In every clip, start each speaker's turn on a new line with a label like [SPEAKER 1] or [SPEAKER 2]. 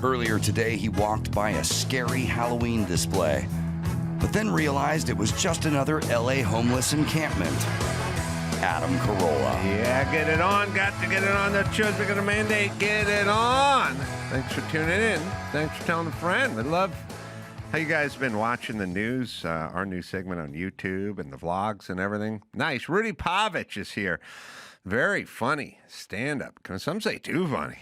[SPEAKER 1] Earlier today, he walked by a scary Halloween display, but then realized it was just another LA homeless encampment. Adam Carolla.
[SPEAKER 2] Yeah, get it on. Got to get it on. The show's going to mandate. Get it on. Thanks for tuning in. Thanks for telling a friend. We love how you guys been watching the news, our new segment on YouTube and the vlogs and everything. Nice. Rudy PAVICH is here. Very funny stand-up. Some say too funny.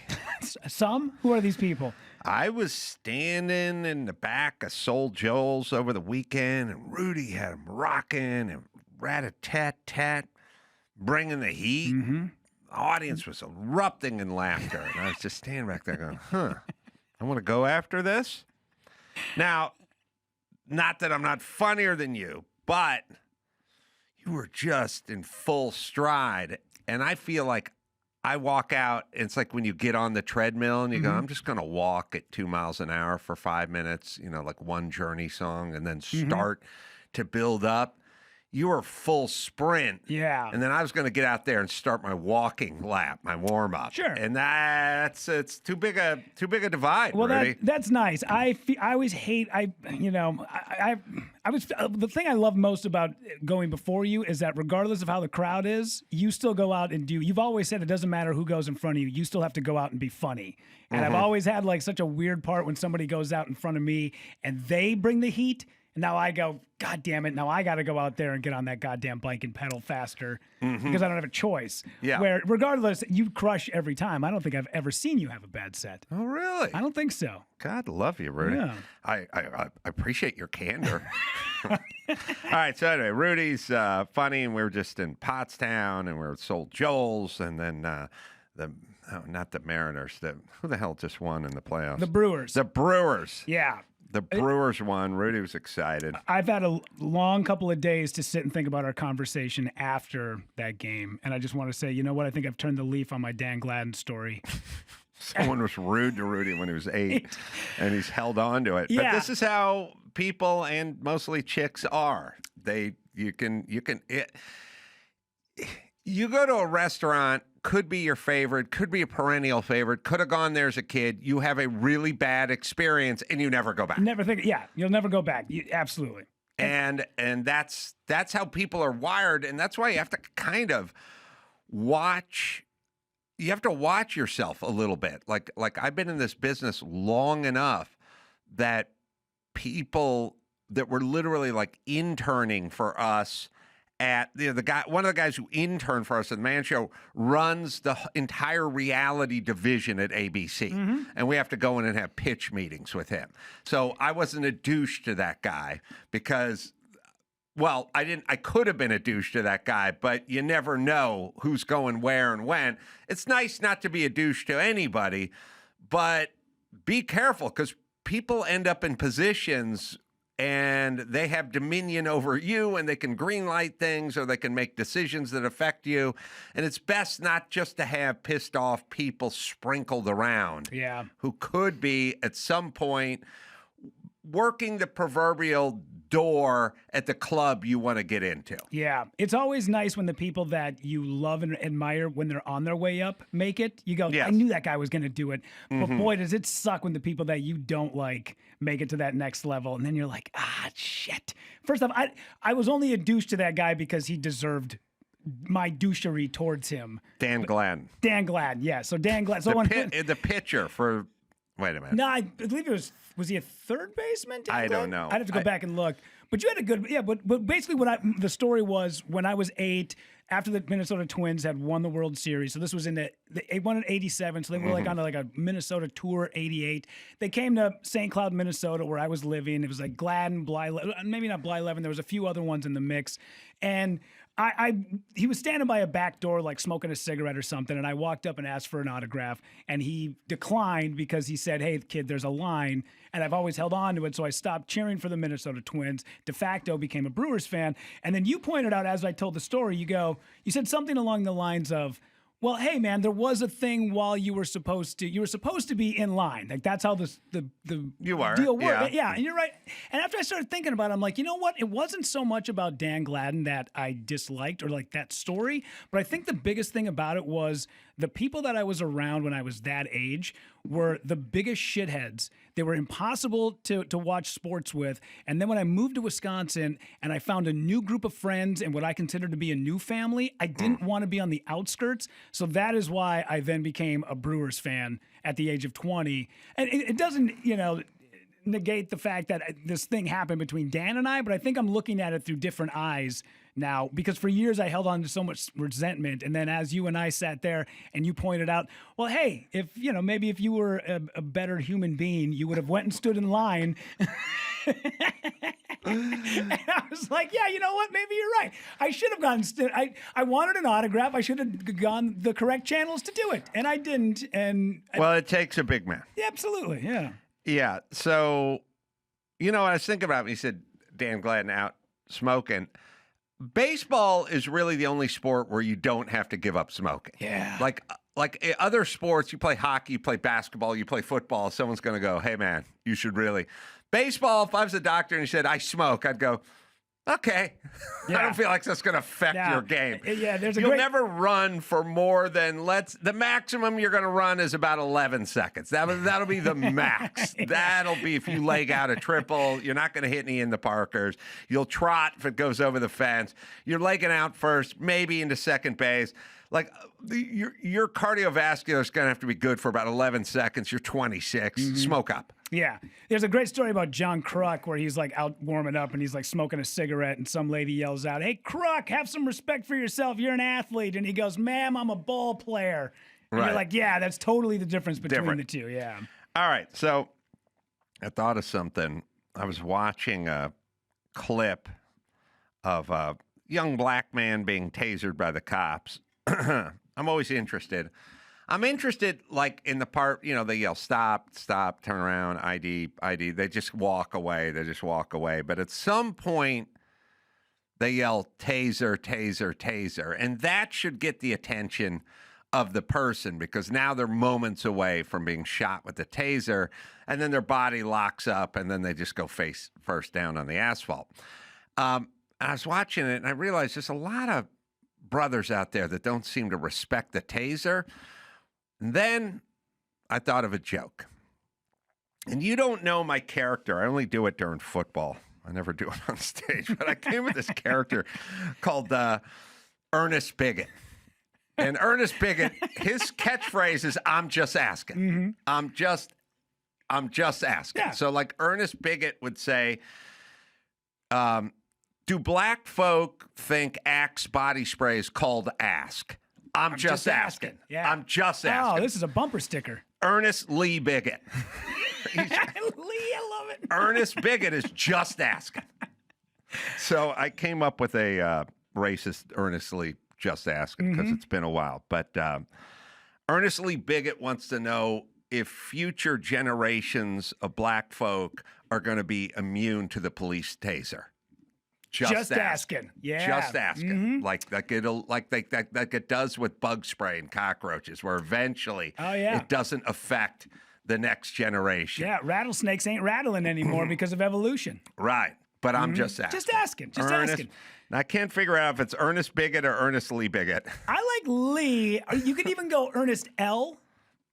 [SPEAKER 3] Some? Who are these people?
[SPEAKER 2] I was standing in the back of Soul Joel's over the weekend, and Rudy had him rocking and rat-a-tat-tat, bringing the heat. Mm-hmm. The audience was erupting in laughter, and I was just standing back there going, I want to go after this? Now, not that I'm not funnier than you, but you were just in full stride, and I feel like I walk out, and it's like when you get on the treadmill and you go, I'm just going to walk at 2 miles an hour for 5 minutes, like one Journey song, and then start to build up. You were full sprint.
[SPEAKER 3] Yeah.
[SPEAKER 2] And then I was going to get out there and start my walking lap, my warm-up.
[SPEAKER 3] Sure.
[SPEAKER 2] And it's too big a divide,
[SPEAKER 3] well,
[SPEAKER 2] Rudy.
[SPEAKER 3] That's nice. I always hate, the thing I love most about going before you is that regardless of how the crowd is, you still go out and you've always said it doesn't matter who goes in front of you, you still have to go out and be funny. And I've always had like such a weird part when somebody goes out in front of me and they bring the heat. And now I go, God damn it, now I got to go out there and get on that goddamn bike and pedal faster because I don't have a choice. Yeah. Where regardless, you crush every time. I don't think I've ever seen you have a bad set.
[SPEAKER 2] Oh, really?
[SPEAKER 3] I don't think so.
[SPEAKER 2] God love you, Rudy.
[SPEAKER 3] Yeah.
[SPEAKER 2] I appreciate your candor. All right, so anyway, Rudy's funny, and we were just in Pottstown, and we were at Soul Joel's, and then not the Mariners. Who the hell just won in the playoffs?
[SPEAKER 3] The Brewers.
[SPEAKER 2] The Brewers.
[SPEAKER 3] Yeah.
[SPEAKER 2] The Brewers won. Rudy was excited.
[SPEAKER 3] I've had a long couple of days to sit and think about our conversation after that game. And I just want to say, you know what? I think I've turned the leaf on my Dan Gladden story.
[SPEAKER 2] Someone was rude to Rudy when he was 8, and he's held on to it.
[SPEAKER 3] Yeah.
[SPEAKER 2] But this is how people, and mostly chicks, are. You go to a restaurant, could be your favorite, could be a perennial favorite, could have gone there as a kid. You have a really bad experience, and you never go back.
[SPEAKER 3] You'll never go back. Absolutely.
[SPEAKER 2] And that's how people are wired, and that's why you have to kind of watch. You have to watch yourself a little bit. Like I've been in this business long enough that people that were literally like interning for us at one of the guys who interned for us at the Man Show runs the entire reality division at ABC, and we have to go in and have pitch meetings with him. So I wasn't a douche to that guy because, well, I could have been a douche to that guy, but you never know who's going where and when. It's nice not to be a douche to anybody, but be careful because people end up in positions and they have dominion over you, and they can greenlight things, or they can make decisions that affect you. And it's best not just to have pissed off people sprinkled around who could be at some point working the proverbial door at the club you want to get into.
[SPEAKER 3] Yeah. It's always nice when the people that you love and admire, when they're on their way up, make it. You go, I knew that guy was going to do it. But boy, does it suck when the people that you don't like make it to that next level. And then you're like, shit. First off, I was only a douche to that guy because he deserved my douchery towards him.
[SPEAKER 2] Dan Gladden.
[SPEAKER 3] Yeah. So Dan Gladden. So
[SPEAKER 2] the pitcher for... Wait a minute.
[SPEAKER 3] No, I believe it was he a third baseman?
[SPEAKER 2] I don't know.
[SPEAKER 3] I'd have to go back and look. But you had a good, but basically the story was when I was 8, after the Minnesota Twins had won the World Series. So this was in they won in 87. So they were like on like a Minnesota tour 88. They came to St. Cloud, Minnesota, where I was living. It was like Gladden, maybe not Blyleven. There was a few other ones in the mix. And he was standing by a back door, like smoking a cigarette or something, and I walked up and asked for an autograph, and he declined because he said, "Hey, kid, there's a line," and I've always held on to it, so I stopped cheering for the Minnesota Twins, de facto became a Brewers fan, and then you pointed out as I told the story, you said something along the lines of, well, hey, man, there was a thing while you were supposed to be in line. Like, that's how the deal worked. Yeah, and you're right. And after I started thinking about it, I'm like, you know what? It wasn't so much about Dan Gladden that I disliked or like that story, but I think the biggest thing about it was the people that I was around when I was that age were the biggest shitheads. They were impossible to watch sports with. And then when I moved to Wisconsin and I found a new group of friends and what I considered to be a new family, I didn't want to be on the outskirts. So that is why I then became a Brewers fan at the age of 20. And it doesn't, negate the fact that this thing happened between Dan and I, but I think I'm looking at it through different eyes now, because for years I held on to so much resentment. And then as you and I sat there and you pointed out, well, hey, if, maybe if you were a better human being, you would have went and stood in line. And I was like, yeah, you know what? Maybe you're right. I should have gone. I wanted an autograph. I should have gone the correct channels to do it. And I didn't. And
[SPEAKER 2] well, it takes a big man.
[SPEAKER 3] Yeah, absolutely. Yeah.
[SPEAKER 2] Yeah. So, what I was thinking about, he said, Dan Gladden out smoking. Baseball is really the only sport where you don't have to give up smoking.
[SPEAKER 3] Yeah.
[SPEAKER 2] Like other sports, you play hockey, you play basketball, you play football, someone's going to go, hey, man, you should really. Baseball, if I was a doctor and he said, I smoke, I'd go, okay.
[SPEAKER 3] Yeah.
[SPEAKER 2] I don't feel like that's going to affect your game.
[SPEAKER 3] Yeah,
[SPEAKER 2] You'll never run for more than the maximum you're going to run is about 11 seconds. That'll be the max. Yeah. That'll be if you leg out a triple. You're not going to hit any in the Parkers. You'll trot if it goes over the fence. You're legging out first, maybe into second base. Like your cardiovascular is going to have to be good for about 11 seconds. You're 26. Mm-hmm. Smoke up.
[SPEAKER 3] Yeah. There's a great story about John Kruk where he's like out warming up and he's like smoking a cigarette and some lady yells out, hey, Kruk, have some respect for yourself. You're an athlete. And he goes, ma'am, I'm a ball player. And you're like, yeah, that's totally the difference between the two. Yeah.
[SPEAKER 2] All right. So I thought of something. I was watching a clip of a young black man being tasered by the cops. I'm always interested. I'm interested, like, in the part, they yell, stop, turn around, ID. They just walk away. But at some point, they yell, taser. And that should get the attention of the person because now they're moments away from being shot with the taser. And then their body locks up and then they just go face first down on the asphalt. I was watching it and I realized there's a lot of brothers out there that don't seem to respect the taser. And then I thought of a joke. And you don't know my character. I only do it during football. I never do it on stage. But I came with this character called Ernest Bigot. And Ernest Bigot, his catchphrase is, I'm just asking. Mm-hmm. I'm just asking. Yeah. So like Ernest Bigot would say, do black folk think Axe body spray is called Ask? I'm just asking.
[SPEAKER 3] Yeah.
[SPEAKER 2] I'm just asking.
[SPEAKER 3] Oh, this is a bumper sticker.
[SPEAKER 2] Ernest Lee Bigot.
[SPEAKER 3] Lee, I love it.
[SPEAKER 2] Ernest Bigot is just asking. So I came up with a racist Ernest Lee just asking because it's been a while. But Ernest Lee Bigot wants to know if future generations of black folk are going to be immune to the police taser. Just asking.
[SPEAKER 3] Yeah.
[SPEAKER 2] Just asking. Like it does with bug spray and cockroaches, where eventually it doesn't affect the next generation.
[SPEAKER 3] Yeah, rattlesnakes ain't rattling anymore because of evolution.
[SPEAKER 2] Right. But I'm just asking.
[SPEAKER 3] Just asking. Just asking.
[SPEAKER 2] I can't figure out if it's Ernest Bigot or Ernest Lee Bigot.
[SPEAKER 3] I like Lee. You could even go Ernest L.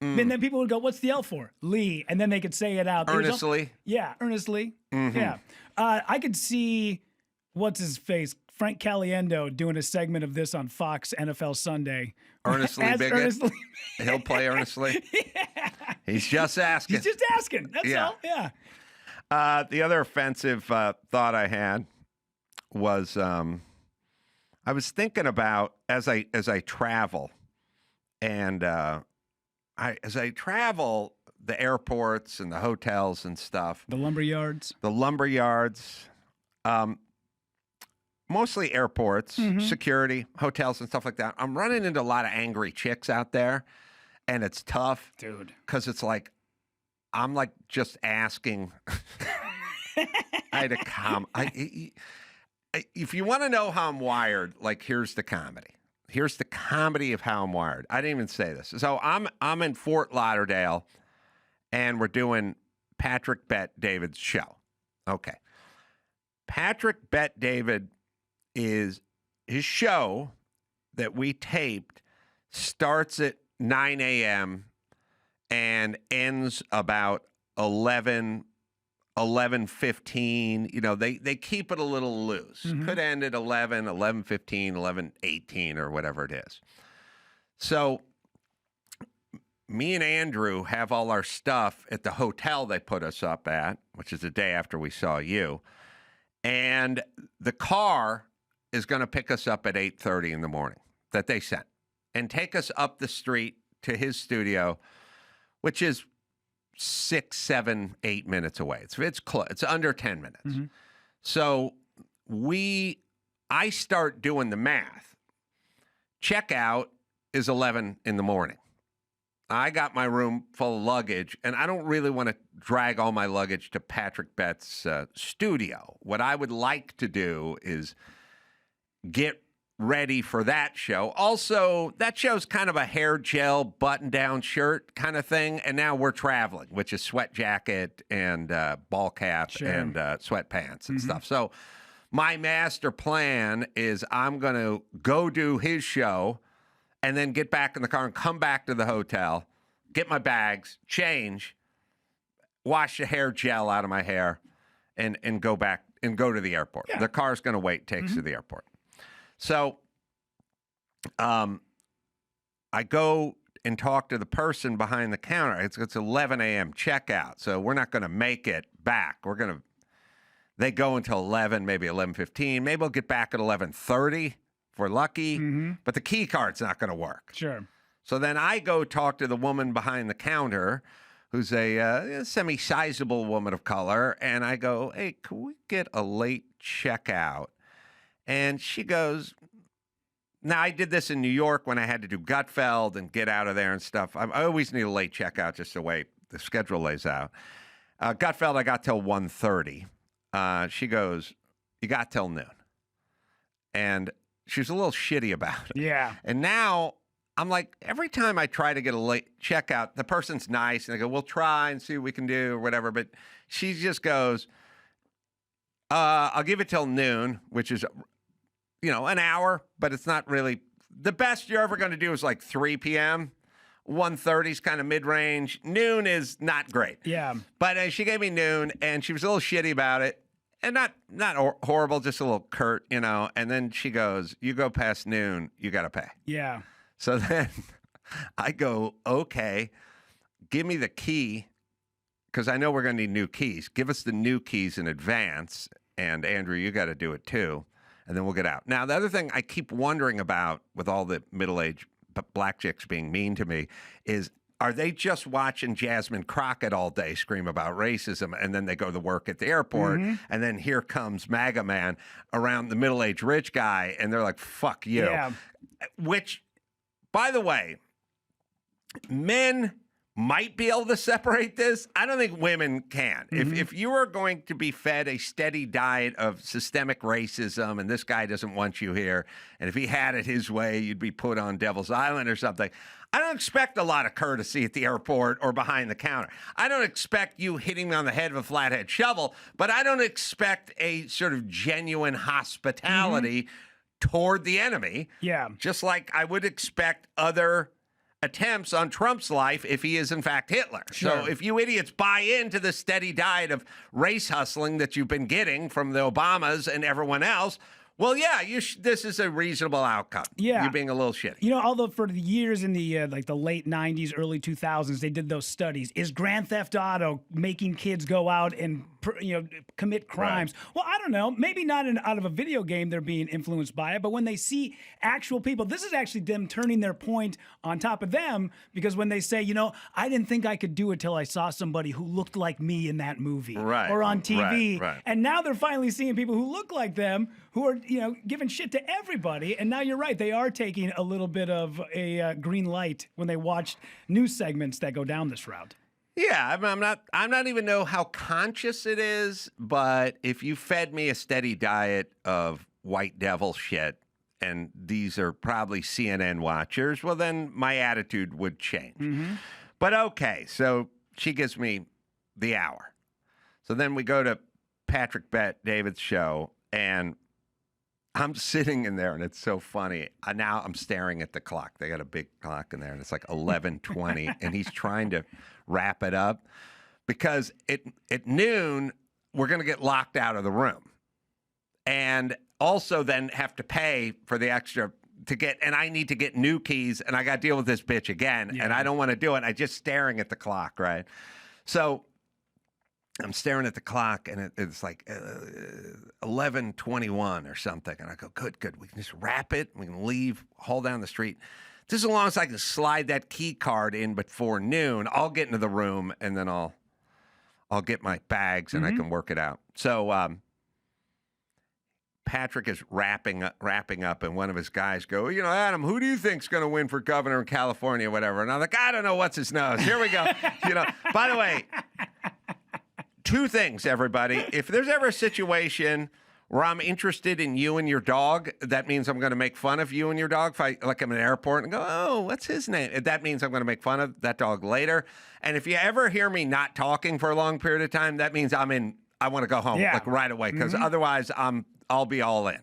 [SPEAKER 3] And then people would go, what's the L for? Lee. And then they could say it out.
[SPEAKER 2] Earnestly?
[SPEAKER 3] Yeah, Earnestly. Mm-hmm. Yeah. I could see... What's his face? Frank Caliendo doing a segment of this on Fox NFL Sunday.
[SPEAKER 2] Earnestly Bigot. He'll play Earnestly.
[SPEAKER 3] Yeah.
[SPEAKER 2] He's just asking.
[SPEAKER 3] He's just asking. That's all. Yeah.
[SPEAKER 2] The other offensive thought I had was I was thinking about as I travel, and as I travel the airports and the hotels and stuff.
[SPEAKER 3] The lumber yards.
[SPEAKER 2] Mostly airports, security, hotels, and stuff like that. I'm running into a lot of angry chicks out there, and it's tough.
[SPEAKER 3] Dude.
[SPEAKER 2] Because it's like, I'm like just asking. If you want to know how I'm wired, like, here's the comedy. Here's the comedy of how I'm wired. I didn't even say this. So I'm in Fort Lauderdale, and we're doing Patrick Bet-David's show. Okay. Patrick Bet-David is his show that we taped starts at 9 a.m. and ends about 11:15. You know, they keep it a little loose. Could end at 11, 11:15, 11:18, or whatever it is. So me and Andrew have all our stuff at the hotel they put us up at, which is the day after we saw you. And the car is going to pick us up at 8:30 in the morning that they sent and take us up the street to his studio, which is 6, 7, 8 minutes away. It's close. It's under 10 minutes. So I start doing the math. Checkout is 11 in the morning. I got my room full of luggage, and I don't really want to drag all my luggage to Patrick Bett's studio. What I would like to do is get ready for that show. Also, that show's kind of a hair gel button-down shirt kind of thing, and now we're traveling, which is sweat jacket and ball cap and sweatpants and stuff. So my master plan is I'm going to go do his show and then get back in the car and come back to the hotel, get my bags, change, wash the hair gel out of my hair, and go back and go to the airport. Yeah. The car's going to wait, takes to the airport. So I go and talk to the person behind the counter. It's 11 a.m. checkout, so we're not going to make it back. They go until 11, maybe 11:15. Maybe we'll get back at 11:30 if we're lucky, but the key card's not going to work.
[SPEAKER 3] Sure.
[SPEAKER 2] So then I go talk to the woman behind the counter, who's a semi-sizable woman of color, and I go, hey, can we get a late checkout? And she goes, now I did this in New York when I had to do Gutfeld and get out of there and stuff. I always need a late checkout just the way the schedule lays out. Gutfeld, I got till 1:30. She goes, you got till noon. And she was a little shitty about it.
[SPEAKER 3] Yeah.
[SPEAKER 2] And now I'm like, every time I try to get a late checkout, the person's nice. And I go, we'll try and see what we can do or whatever. But she just goes, I'll give it till noon, which is, an hour, but it's not really. The best you're ever going to do is like 3 p.m. 1:30 is kind of mid-range. Noon is not great.
[SPEAKER 3] Yeah.
[SPEAKER 2] But she gave me noon, and she was a little shitty about it. And not horrible, just a little curt, And then she goes, you go past noon, you got to pay.
[SPEAKER 3] Yeah.
[SPEAKER 2] So then I go, okay, give me the key, because I know we're going to need new keys. Give us the new keys in advance. And Andrew, you got to do it too. And then we'll get out. Now, the other thing I keep wondering about with all the middle-aged black chicks being mean to me is, are they just watching Jasmine Crockett all day scream about racism, and then they go to work at the airport, and then here comes MAGA man around the middle-aged rich guy, and they're like, fuck you.
[SPEAKER 3] Yeah.
[SPEAKER 2] Which, by the way, men might be able to separate this. I don't think women can. If you are going to be fed a steady diet of systemic racism and this guy doesn't want you here, and if he had it his way, you'd be put on Devil's Island or something. I don't expect a lot of courtesy at the airport or behind the counter. I don't expect you hitting me on the head with a flathead shovel, but I don't expect a sort of genuine hospitality toward the enemy.
[SPEAKER 3] Yeah.
[SPEAKER 2] Just like I would expect other attempts on Trump's life if he is in fact Hitler.
[SPEAKER 3] Sure.
[SPEAKER 2] So if you idiots buy into the steady diet of race hustling that you've been getting from the Obamas and everyone else, well, yeah, this is a reasonable outcome.
[SPEAKER 3] Yeah.
[SPEAKER 2] You're being a little shitty.
[SPEAKER 3] Although for the years in the the late 90s, early 2000s, they did those studies. Is Grand Theft Auto making kids go out and commit crimes?
[SPEAKER 2] Right.
[SPEAKER 3] Well, I don't know. Maybe not out of a video game they're being influenced by it, but when they see actual people, this is actually them turning their point on top of them, because when they say, I didn't think I could do it till I saw somebody who looked like me in that movie or on TV.
[SPEAKER 2] Right.
[SPEAKER 3] And now they're finally seeing people who look like them, who are giving shit to everybody. And now you're right, they are taking a little bit of a green light when they watch news segments that go down this route.
[SPEAKER 2] Yeah, I'm not even know how conscious it is, but if you fed me a steady diet of white devil shit, and these are probably CNN watchers, well, then my attitude would change. But okay, so she gives me the hour. So then we go to Patrick Bet David's show, and I'm sitting in there, and it's so funny. Now I'm staring at the clock. They got a big clock in there, and it's like 11:20, and he's trying to wrap it up because at noon we're going to get locked out of the room, and also then have to pay for the extra to get. And I need to get new keys, and I got to deal with this bitch again, and I don't want to do it. I just staring at the clock, right? So I'm staring at the clock, and it's like 11:21 or something. And I go, good. We can just wrap it. We can leave, haul down the street. Just as long as I can slide that key card in before noon, I'll get into the room, and then I'll get my bags, and I can work it out. So Patrick is wrapping up, and one of his guys go, Adam, who do you think's going to win for governor in California, whatever? And I'm like, I don't know, what's his nose? Here we go. By the way, two things, everybody. If there's ever a situation where I'm interested in you and your dog, that means I'm going to make fun of you and your dog. If I'm in an airport and go, oh, what's his name? That means I'm going to make fun of that dog later. And if you ever hear me not talking for a long period of time, that means I want to go home right away, because otherwise I'll be all in.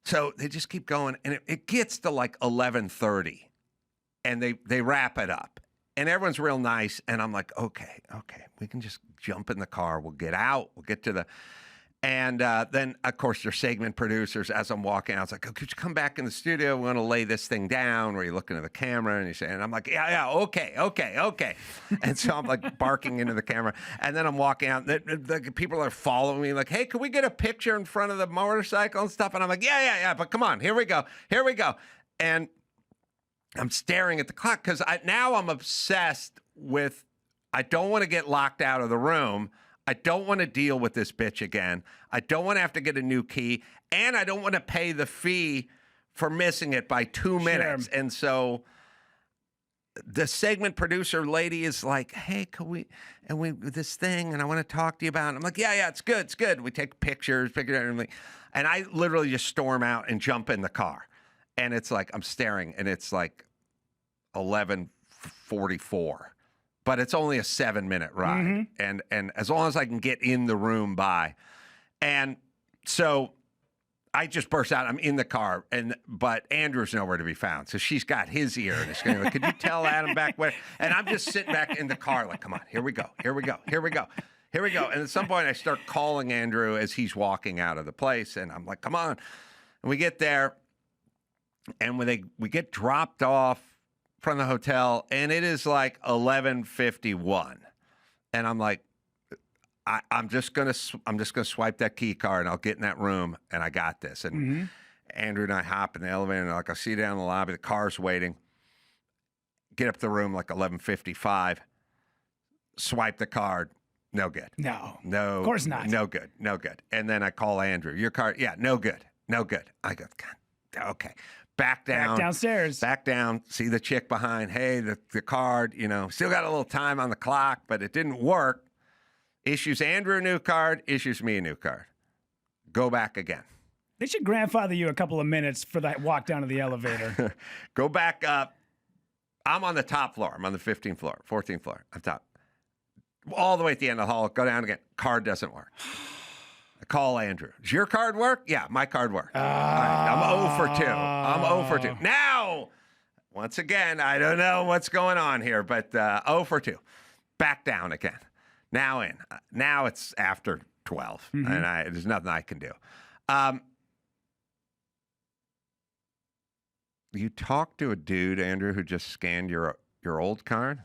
[SPEAKER 2] So they just keep going, and it gets to like 11:30, and they wrap it up. And everyone's real nice, and I'm like, okay, we can just jump in the car. We'll get out. We'll get to the... And then, of course, your segment producers, as I'm walking out, I was like, oh, could you come back in the studio? We want to lay this thing down. Where you're looking at the camera, and I'm like, yeah, okay. And so I'm like barking into the camera. And then I'm walking out, and the people are following me like, hey, can we get a picture in front of the motorcycle and stuff? And I'm like, yeah, but come on, here we go. And I'm staring at the clock because now I'm obsessed with, I don't want to get locked out of the room. I don't want to deal with this bitch again. I don't want to have to get a new key. And I don't want to pay the fee for missing it by 2 minutes. Sure. And so the segment producer lady is like, hey, this thing, and I want to talk to you about it. And I'm like, yeah, it's good. We take pictures, everything. And I literally just storm out and jump in the car. And it's like, I'm staring, and it's like 11:44. But it's only a 7-minute ride. And as long as I can get in the room by. And so I just burst out. I'm in the car, but Andrew's nowhere to be found. So she's got his ear, and it's going like, could you tell Adam back where? And I'm just sitting back in the car like, come on, here we go. And at some point I start calling Andrew as he's walking out of the place. And I'm like, come on. And we get there, and when we get dropped off from the hotel, and it is like 11:51, and I'm like, I'm just gonna swipe that key card, and I'll get in that room, and I got this. And Andrew and I hop in the elevator, and like I see down in the lobby, the car's waiting. Get up to the room like 11:55, swipe the card, no good. No, of course not. No good. And then I call Andrew, your card, yeah, no good. I go, God, okay. Back downstairs. Back down. See the chick behind. Hey, the card, still got a little time on the clock, but it didn't work. Issues Andrew a new card, issues me a new card. Go back again.
[SPEAKER 3] They should grandfather you a couple of minutes for that walk down to the elevator.
[SPEAKER 2] Go back up. I'm on the top floor. I'm on the 15th floor, 14th floor, up top. All the way at the end of the hall. Go down again. Card doesn't work. I call Andrew. Does your card work? Yeah, my card worked. All right, I'm 0 for 2. Now, once again, I don't know what's going on here, but 0 for 2. Back down again. Now in. Now it's after 12, and there's nothing I can do. You talked to a dude, Andrew, who just scanned your old card?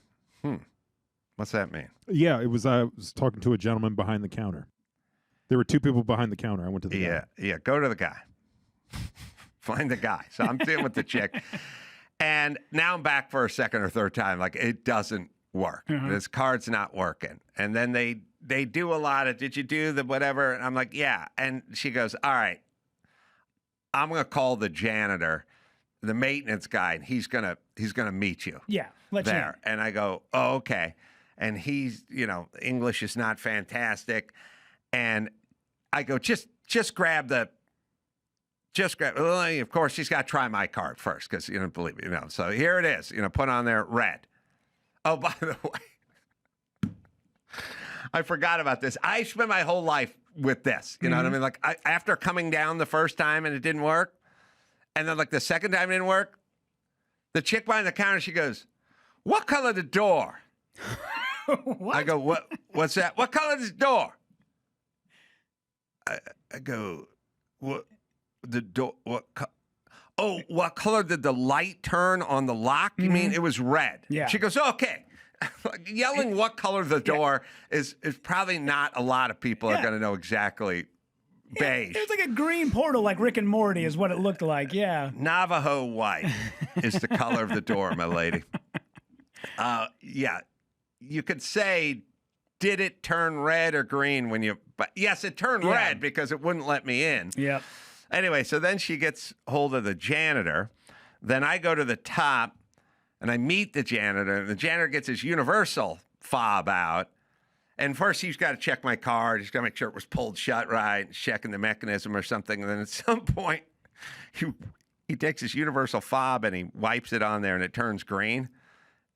[SPEAKER 2] What's that mean?
[SPEAKER 4] Yeah, I was talking to a gentleman behind the counter. There were 2 people behind the counter. I went to the guy.
[SPEAKER 2] Yeah, go to the guy. Find the guy. So I'm dealing with the chick. And now I'm back for a second or third time. Like, it doesn't work. This card's not working. And then they do a lot of, did you do the whatever? And I'm like, yeah. And she goes, all right, I'm going to call the janitor, the maintenance guy, and he's going to meet you.
[SPEAKER 3] Yeah, let you know.
[SPEAKER 2] And I go, oh, okay. And he's, English is not fantastic. And I go, just grab. Well, of course, she's got to try my card first because you don't believe me. So here it is. Put on there red. Oh, by the way, I forgot about this. I spent my whole life with this. You know what I mean? Like after coming down the first time and it didn't work, and then like the second time it didn't work, the chick behind the counter, she goes, "What color the door?"
[SPEAKER 3] What?
[SPEAKER 2] I go, What's that? What color is the door? I go, what? The door? What color did the light turn on the lock? You mean it was red?
[SPEAKER 3] Yeah.
[SPEAKER 2] She goes, okay. Like, yelling what color the door is probably not a lot of people are going to know exactly. Beige.
[SPEAKER 3] It was like a green portal, like Rick and Morty, is what it looked like. Yeah.
[SPEAKER 2] Navajo white is the color of the door, my lady. Yeah. You could say, did it turn red or green when you? But yes, it turned red because it wouldn't let me in.
[SPEAKER 3] Yep.
[SPEAKER 2] Anyway, so then she gets hold of the janitor. Then I go to the top and I meet the janitor. And the janitor gets his universal fob out. And first he's got to check my card. He's got to make sure it was pulled shut right, checking the mechanism or something. And then at some point, he takes his universal fob and he wipes it on there and it turns green.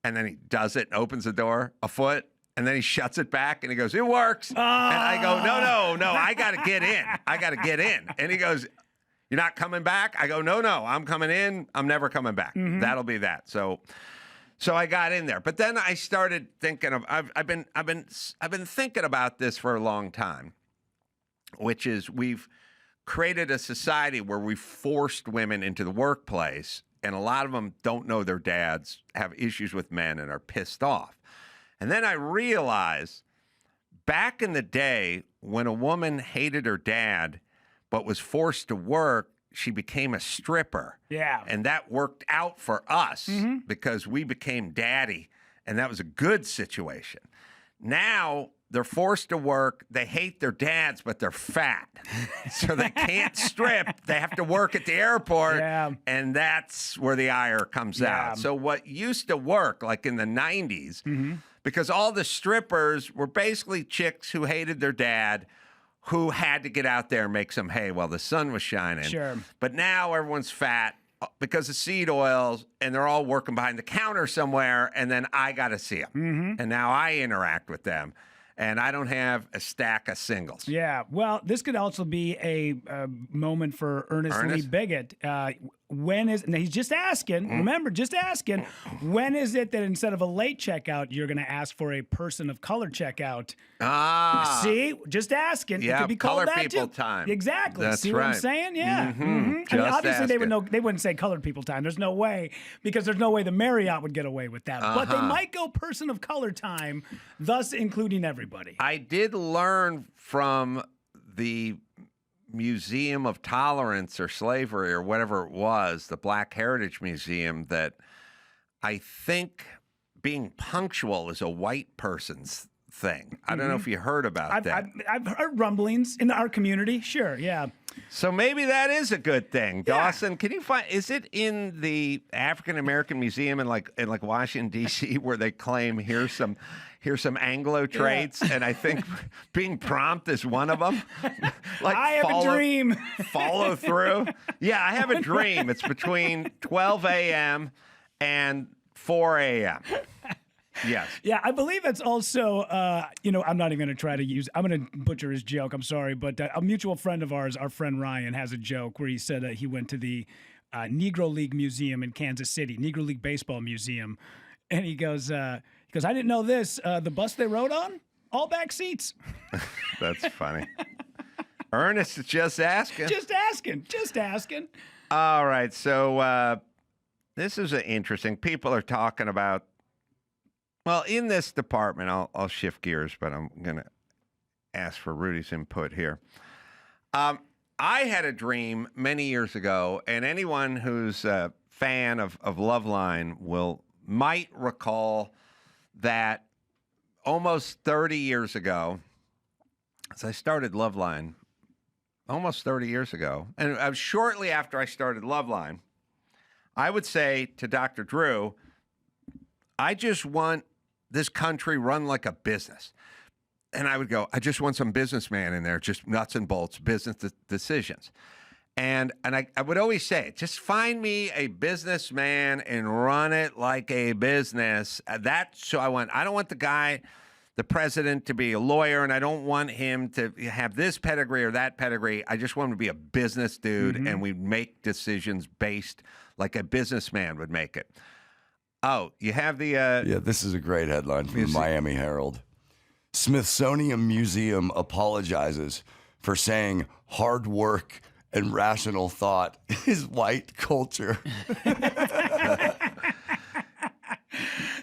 [SPEAKER 2] And then he does it and opens the door a foot. And then he shuts it back and he goes, "It works." And I go, no, I got to get in. I got to get in. And he goes, "You're not coming back?" I go, no, I'm coming in. I'm never coming back. That'll be that. So I got in there. But then I started thinking of, I've been thinking about this for a long time, which is we've created a society where we've forced women into the workplace, and a lot of them don't know their dads, have issues with men, and are pissed off. And then I realized back in the day when a woman hated her dad but was forced to work, she became a stripper.
[SPEAKER 3] Yeah.
[SPEAKER 2] And that worked out for us because we became daddy, and that was a good situation. Now they're forced to work. They hate their dads, but they're fat. So they can't strip. They have to work at the airport.
[SPEAKER 3] Yeah.
[SPEAKER 2] And that's where the ire comes out. So what used to work, like in the 90s, because all the strippers were basically chicks who hated their dad, who had to get out there and make some hay while the sun was shining.
[SPEAKER 3] Sure.
[SPEAKER 2] But now everyone's fat because of seed oils, and they're all working behind the counter somewhere, and then I got to see them. And now I interact with them, and I don't have a stack of singles.
[SPEAKER 3] Yeah. Well, this could also be a moment for Ernest Lee Bigot. When is, and he's just asking, remember, just asking, when is it that instead of a late checkout, you're going to ask for a person of color checkout? See? Just asking.
[SPEAKER 2] Yeah,
[SPEAKER 3] it could be called
[SPEAKER 2] color
[SPEAKER 3] that
[SPEAKER 2] people
[SPEAKER 3] too.
[SPEAKER 2] time.
[SPEAKER 3] Exactly.
[SPEAKER 2] That's
[SPEAKER 3] See what I'm
[SPEAKER 2] right.
[SPEAKER 3] saying? Yeah. I mean,
[SPEAKER 2] Just
[SPEAKER 3] obviously, they would
[SPEAKER 2] asking.
[SPEAKER 3] know. They wouldn't say colored people time. There's no way, because there's no way the Marriott would get away with that. But they might go person of color time, thus including everybody.
[SPEAKER 2] I did learn from the Museum of Tolerance or Slavery or whatever it was, the Black Heritage Museum, that I think being punctual is a white person's thing. I don't know if you heard about that.
[SPEAKER 3] I've heard rumblings in our community. Sure, yeah.
[SPEAKER 2] So maybe that is a good thing.
[SPEAKER 3] Yeah.
[SPEAKER 2] Dawson, can you find, is it in the African American Museum in like Washington D.C. where they claim here's some Anglo traits, and I think being prompt is one of them. Like
[SPEAKER 3] I have a dream.
[SPEAKER 2] Follow through. Yeah, I have a dream. It's between 12 a.m. and 4 a.m. Yes.
[SPEAKER 3] Yeah, I believe it's also, I'm not even going to try to use, I'm going to butcher his joke, I'm sorry, but a mutual friend of ours, our friend Ryan, has a joke where he said he went to the Negro League Museum in Kansas City, Negro League Baseball Museum, and he goes, I didn't know this, the bus they rode on, all back seats.
[SPEAKER 2] That's funny. Ernest is just asking.
[SPEAKER 3] Just asking.
[SPEAKER 2] All right, so this is interesting. People are talking about, well, in this department, I'll shift gears, but I'm going to ask for Rudy's input here. I had a dream many years ago, and anyone who's a fan of Loveline might recall that almost 30 years ago, as I started Loveline, almost 30 years ago, and shortly after I started Loveline, I would say to Dr. Drew, I just want this country run like a business. And I would go, I just want some businessman in there, just nuts and bolts, business decisions. And I would always say, just find me a businessman and run it like a business. So I don't want the guy the president to be a lawyer, and I don't want him to have this pedigree or that pedigree. I just want him to be a business dude, and we make decisions based like a businessman would make it. Oh, you have the...
[SPEAKER 1] Yeah, this is a great headline from the Miami Herald. Smithsonian Museum apologizes for saying hard work and rational thought is white culture.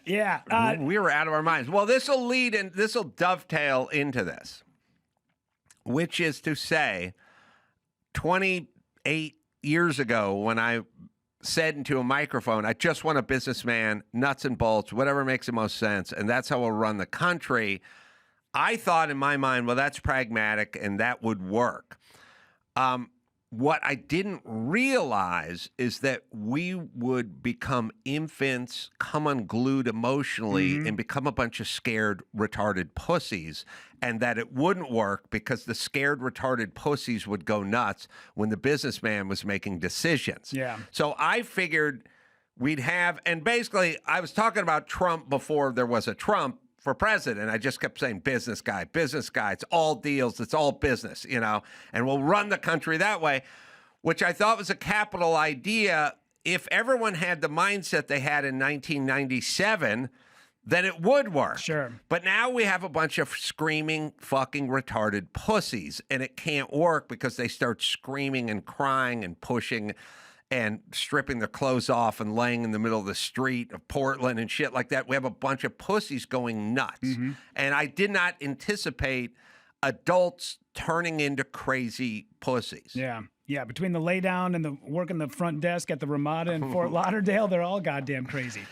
[SPEAKER 3] Yeah.
[SPEAKER 2] We were out of our minds. Well, this will dovetail into this, which is to say 28 years ago when I said into a microphone, I just want a businessman, nuts and bolts, whatever makes the most sense, and that's how we'll run the country. I thought in my mind, well, that's pragmatic and that would work. What I didn't realize is that we would become infants, come unglued emotionally, and become a bunch of scared, retarded pussies, and that it wouldn't work because the scared, retarded pussies would go nuts when the businessman was making decisions.
[SPEAKER 3] Yeah.
[SPEAKER 2] So I figured we'd have, and basically I was talking about Trump before there was a Trump for president. I just kept saying business guy, it's all deals, it's all business, and we'll run the country that way, which I thought was a capital idea. If everyone had the mindset they had in 1997, then it would work.
[SPEAKER 3] Sure.
[SPEAKER 2] But now we have a bunch of screaming, fucking retarded pussies, and it can't work because they start screaming and crying and pushing and stripping their clothes off and laying in the middle of the street of Portland and shit like that. We have a bunch of pussies going nuts. And I did not anticipate adults turning into crazy pussies.
[SPEAKER 3] Yeah. Yeah. Between the lay down and the work in the front desk at the Ramada in Fort Lauderdale, they're all goddamn crazy.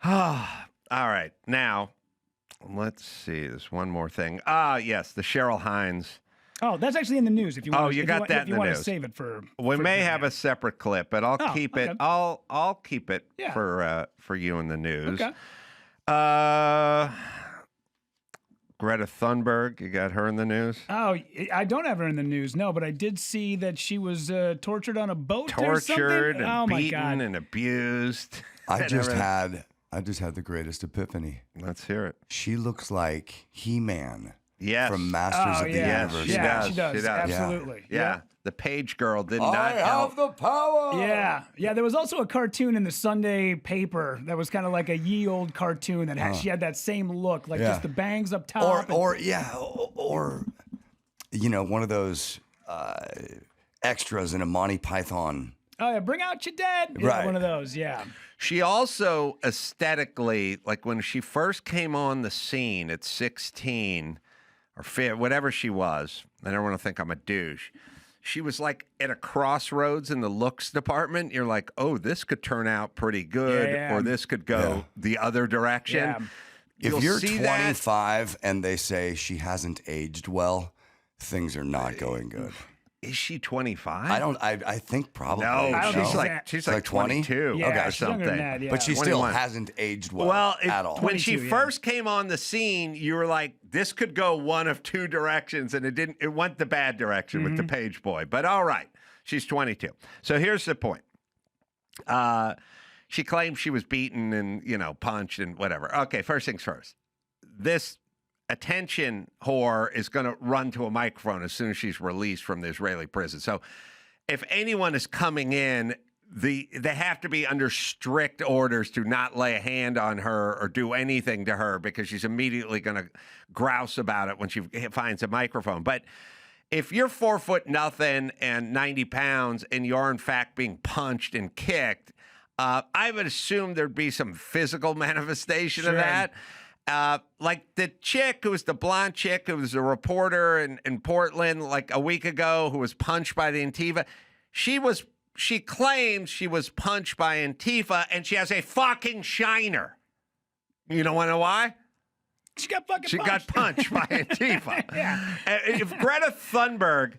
[SPEAKER 2] All right. Now, let's see. There's one more thing. Yes, the Cheryl Hines.
[SPEAKER 3] Oh, that's actually in the news. If you want,
[SPEAKER 2] Oh, you got that in
[SPEAKER 3] if you
[SPEAKER 2] the
[SPEAKER 3] want
[SPEAKER 2] news.
[SPEAKER 3] to save it for,
[SPEAKER 2] We
[SPEAKER 3] for
[SPEAKER 2] may
[SPEAKER 3] the
[SPEAKER 2] have a separate clip, but I'll keep it.
[SPEAKER 3] okay.
[SPEAKER 2] I'll keep it
[SPEAKER 3] Yeah.
[SPEAKER 2] for you in the news.
[SPEAKER 3] Okay.
[SPEAKER 2] Greta Thunberg, you got her in the news?
[SPEAKER 3] Oh, I don't have her in the news, no, but I did see that she was tortured on a boat or something.
[SPEAKER 2] Tortured and
[SPEAKER 3] oh, my
[SPEAKER 2] beaten
[SPEAKER 3] God.
[SPEAKER 2] and abused.
[SPEAKER 1] I
[SPEAKER 2] and
[SPEAKER 1] just
[SPEAKER 2] everything.
[SPEAKER 1] had the greatest epiphany.
[SPEAKER 2] Let's hear it.
[SPEAKER 1] She looks like He-Man
[SPEAKER 2] Yes.
[SPEAKER 1] from Masters
[SPEAKER 3] Oh,
[SPEAKER 1] of the
[SPEAKER 3] yeah.
[SPEAKER 1] Universe.
[SPEAKER 3] Yeah,
[SPEAKER 2] does.
[SPEAKER 3] she does.
[SPEAKER 2] She does.
[SPEAKER 3] Absolutely.
[SPEAKER 2] Yeah. The page girl did
[SPEAKER 1] I
[SPEAKER 2] not
[SPEAKER 1] have
[SPEAKER 2] help.
[SPEAKER 1] the power.
[SPEAKER 3] Yeah. Yeah. There was also a cartoon in the Sunday paper that was kind of like a ye old cartoon that had, she had that same look, like
[SPEAKER 1] Yeah.
[SPEAKER 3] just the bangs up top.
[SPEAKER 1] Or one of those extras in a Monty Python.
[SPEAKER 3] oh, yeah. Bring out your dad. Yeah,
[SPEAKER 1] Right.
[SPEAKER 3] one of those. Yeah.
[SPEAKER 2] She also aesthetically, like when she first came on the scene at 16 or whatever she was, I don't want to think I'm a douche. She was like at a crossroads in the looks department. You're like, oh, this could turn out pretty good,
[SPEAKER 3] Yeah.
[SPEAKER 2] or this could go the other direction.
[SPEAKER 3] Yeah.
[SPEAKER 2] You'll
[SPEAKER 1] If you're
[SPEAKER 2] see that.
[SPEAKER 1] 25 and they say she hasn't aged well, things are not going good.
[SPEAKER 2] Is she 25?
[SPEAKER 1] I think probably.
[SPEAKER 2] No,
[SPEAKER 3] I don't think
[SPEAKER 2] she's
[SPEAKER 3] she's
[SPEAKER 2] like
[SPEAKER 1] like 20?
[SPEAKER 2] 22
[SPEAKER 3] Yeah,
[SPEAKER 2] or
[SPEAKER 3] she's younger
[SPEAKER 2] something.
[SPEAKER 3] than that, yeah.
[SPEAKER 1] But she still
[SPEAKER 2] 21.
[SPEAKER 1] hasn't aged well,
[SPEAKER 2] Well,
[SPEAKER 1] at all.
[SPEAKER 2] when she
[SPEAKER 3] 22, yeah.
[SPEAKER 2] first came on the scene, you were like, this could go one of two directions, and it didn't. It went the bad direction with the page boy. But all right, she's 22. So here's the point. She claims she was beaten and, punched and whatever. Okay, first things first. This attention whore is going to run to a microphone as soon as she's released from the Israeli prison. So if anyone is coming in, they have to be under strict orders to not lay a hand on her or do anything to her because she's immediately going to grouse about it when she finds a microphone. But if you're 4 nothing and 90 pounds and you are in fact being punched and kicked, I would assume there'd be some physical manifestation of that. Like the chick who was the blonde chick who was a reporter in Portland like a week ago who was punched by the Antifa. She claims she was punched by Antifa and she has a fucking shiner. You don't want to know why?
[SPEAKER 3] She got fucking
[SPEAKER 2] She got punched by Antifa.
[SPEAKER 3] Yeah.
[SPEAKER 2] If Greta Thunberg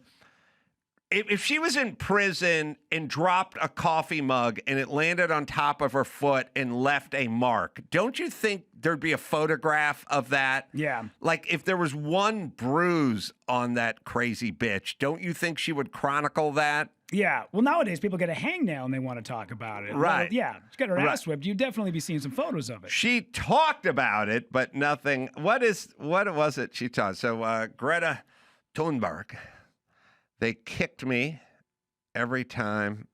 [SPEAKER 2] if she was in prison and dropped a coffee mug and it landed on top of her foot and left a mark, don't you think there'd be a photograph of that?
[SPEAKER 3] Yeah.
[SPEAKER 2] Like if there was one bruise on that crazy bitch, don't you think she would chronicle that?
[SPEAKER 3] Yeah. Well, nowadays people get a hangnail and they want to talk about it.
[SPEAKER 2] Right.
[SPEAKER 3] Yeah. She got her
[SPEAKER 2] Right.
[SPEAKER 3] ass whipped. You'd definitely be seeing some photos of it.
[SPEAKER 2] She talked about it, but nothing. What was it she talked? So Greta Thunberg, they kicked me every time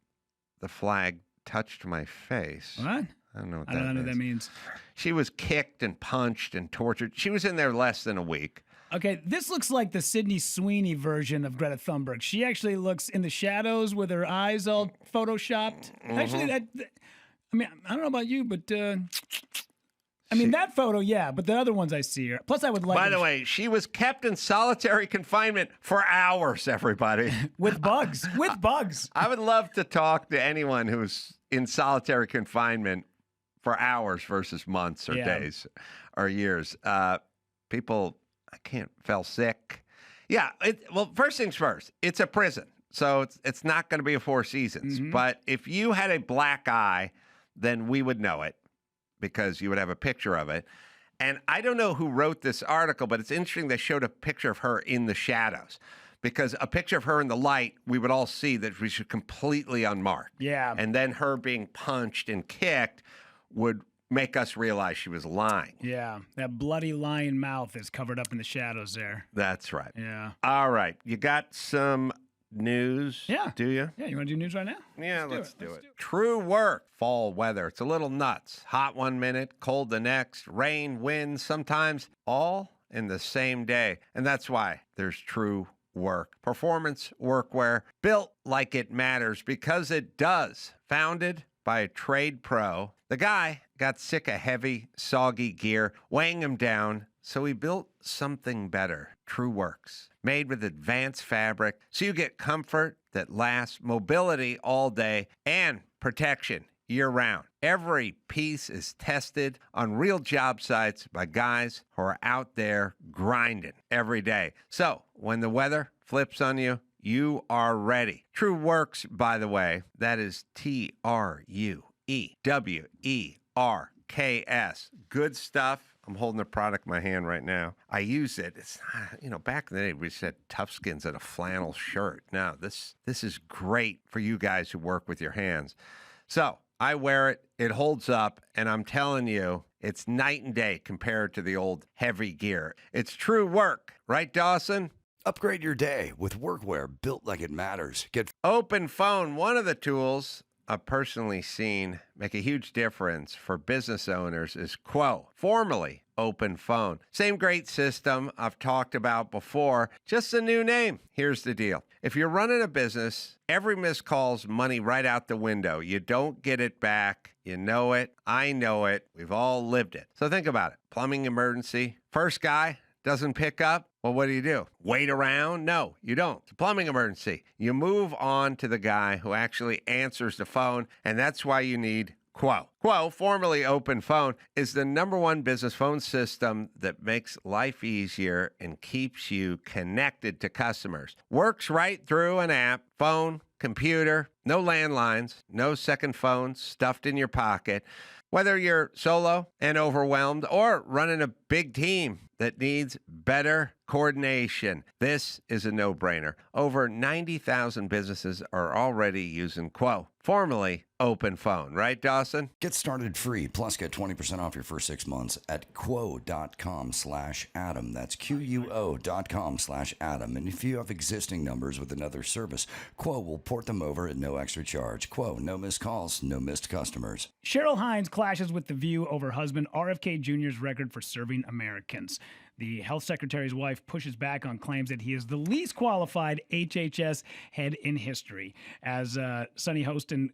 [SPEAKER 2] the flag touched my face.
[SPEAKER 3] What?
[SPEAKER 2] I don't know what
[SPEAKER 3] I
[SPEAKER 2] that
[SPEAKER 3] don't know
[SPEAKER 2] means.
[SPEAKER 3] what that means.
[SPEAKER 2] She was kicked and punched and tortured. She was in there less than a week.
[SPEAKER 3] Okay, this looks like the Sydney Sweeney version of Greta Thunberg. She actually looks in the shadows with her eyes all photoshopped. Actually, I mean, I don't know about you, but I mean, that photo, yeah, but the other ones I see her. Plus, I would like
[SPEAKER 2] By the way, she was kept in solitary confinement for hours, everybody.
[SPEAKER 3] with bugs, with bugs.
[SPEAKER 2] I would love to talk to anyone who's in solitary confinement for hours versus months or
[SPEAKER 3] Yeah.
[SPEAKER 2] days or years. People, fell sick. Yeah. Well, first things first, it's a prison. So it's not going to be a Four Seasons. But if you had a black eye, then we would know it because you would have a picture of it. And I don't know who wrote this article, but it's interesting they showed a picture of her in the shadows. Because a picture of her in the light, we would all see that she was completely unmarked.
[SPEAKER 3] Yeah.
[SPEAKER 2] And then her being punched and kicked would make us realize she was lying.
[SPEAKER 3] Yeah, that bloody lion mouth is covered up in the shadows there.
[SPEAKER 2] That's right.
[SPEAKER 3] Yeah.
[SPEAKER 2] All right. You got some news?
[SPEAKER 3] Yeah.
[SPEAKER 2] Do you?
[SPEAKER 3] Yeah, you want to do news right now?
[SPEAKER 2] Yeah, let's
[SPEAKER 3] do
[SPEAKER 2] do
[SPEAKER 3] it.
[SPEAKER 2] it. True work. Fall weather. It's a little nuts. Hot one minute, cold the next, rain, wind, sometimes all in the same day. And that's why there's true work. Performance workwear built like it matters because it does. Founded by a trade pro. The guy got sick of heavy, soggy gear weighing him down, so he built something better. True Works. Made with advanced fabric, so you get comfort that lasts, mobility all day, and protection year-round. Every piece is tested on real job sites by guys who are out there grinding every day. So when the weather flips on you, you are ready. True Works, by the way, that is TRUEWERKS. Good stuff. I'm holding the product in my hand right now. I use it. It's, back in the day, we said tough skins and a flannel shirt. Now, this is great for you guys who work with your hands. So I wear it. It holds up. And I'm telling you, it's night and day compared to the old heavy gear. It's true work. Right, Dawson?
[SPEAKER 1] Upgrade your day with workwear built like it matters. Get
[SPEAKER 2] Open phone, one of the tools I've personally seen make a huge difference for business owners is Quo, formerly Open Phone. Same great system I've talked about before, just a new name. Here's the deal. If you're running a business, every missed call's money right out the window. You don't get it back. You know it. I know it. We've all lived it. So think about it. Plumbing emergency. First guy doesn't pick up. Well, what do? Wait around? No, you don't. It's a plumbing emergency. You move on to the guy who actually answers the phone, and that's why you need Quo. Quo, formerly Open Phone, is the #1 business phone system that makes life easier and keeps you connected to customers. Works right through an app, phone, computer, no landlines, no second phones stuffed in your pocket. Whether you're solo and overwhelmed or running a big team that needs better coordination, this is a no-brainer. Over 90,000 businesses are already using Quo, formerly Open Phone. Right, Dawson?
[SPEAKER 1] Get started free, plus get 20% off your first 6 months at quo.com/Adam. That's QUO.com/Adam. And if you have existing numbers with another service, Quo will port them over at no extra charge. Quo, no missed calls, no missed customers.
[SPEAKER 3] Cheryl Hines clashes with The View over husband RFK Jr.'s record for serving Americans. The health secretary's wife pushes back on claims that he is the least qualified HHS head in history. As Sonny Hostin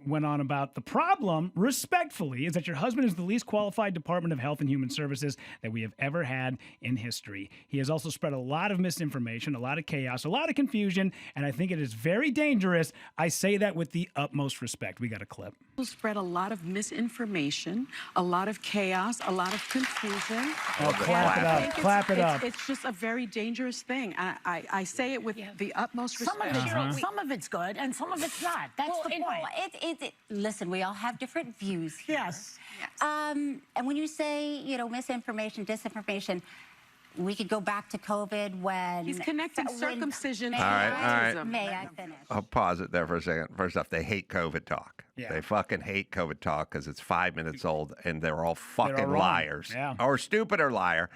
[SPEAKER 3] went on about the problem, respectfully, is that your husband is the least qualified Department of Health and Human Services that we have ever had in history. He has also spread a lot of misinformation, a lot of chaos, a lot of confusion, and I think it is very dangerous. I say that with the utmost respect. We got a clip.
[SPEAKER 5] Spread a lot of misinformation, a lot of chaos, a lot of confusion.
[SPEAKER 3] Oh, clap it up. Clap it up.
[SPEAKER 5] It's just a very dangerous thing. I say it with the utmost respect.
[SPEAKER 6] Some of it's good and some of it's not. That's the point.
[SPEAKER 7] Listen, we all have different views here.
[SPEAKER 6] Yes.
[SPEAKER 7] And when you say, misinformation, disinformation, we could go back to COVID when...
[SPEAKER 5] He's connecting circumcision to
[SPEAKER 2] All right.
[SPEAKER 5] autism.
[SPEAKER 7] May I finish?
[SPEAKER 2] I'll pause it there for a second. First off, they hate COVID talk.
[SPEAKER 3] Yeah.
[SPEAKER 2] They fucking hate COVID talk because it's 5 minutes old and they're all fucking
[SPEAKER 3] wrong.
[SPEAKER 2] liars.
[SPEAKER 3] Yeah.
[SPEAKER 2] Or stupid or liar.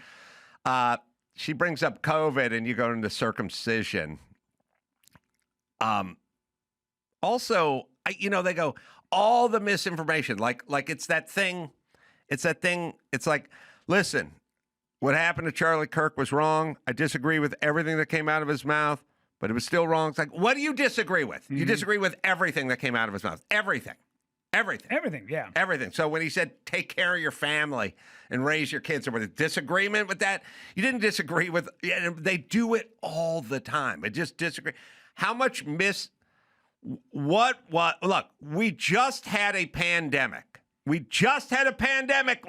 [SPEAKER 2] She brings up COVID and you go into circumcision. Also, they go, all the misinformation, like it's that thing. It's like, listen, what happened to Charlie Kirk was wrong. I disagree with everything that came out of his mouth, but it was still wrong. It's like, what do you disagree with? You disagree with everything that came out of his mouth. Everything, yeah. Everything. So when he said, take care of your family and raise your kids, or with a disagreement with that, you didn't disagree with, they do it all the time. It just disagree. How much look, we just had a pandemic.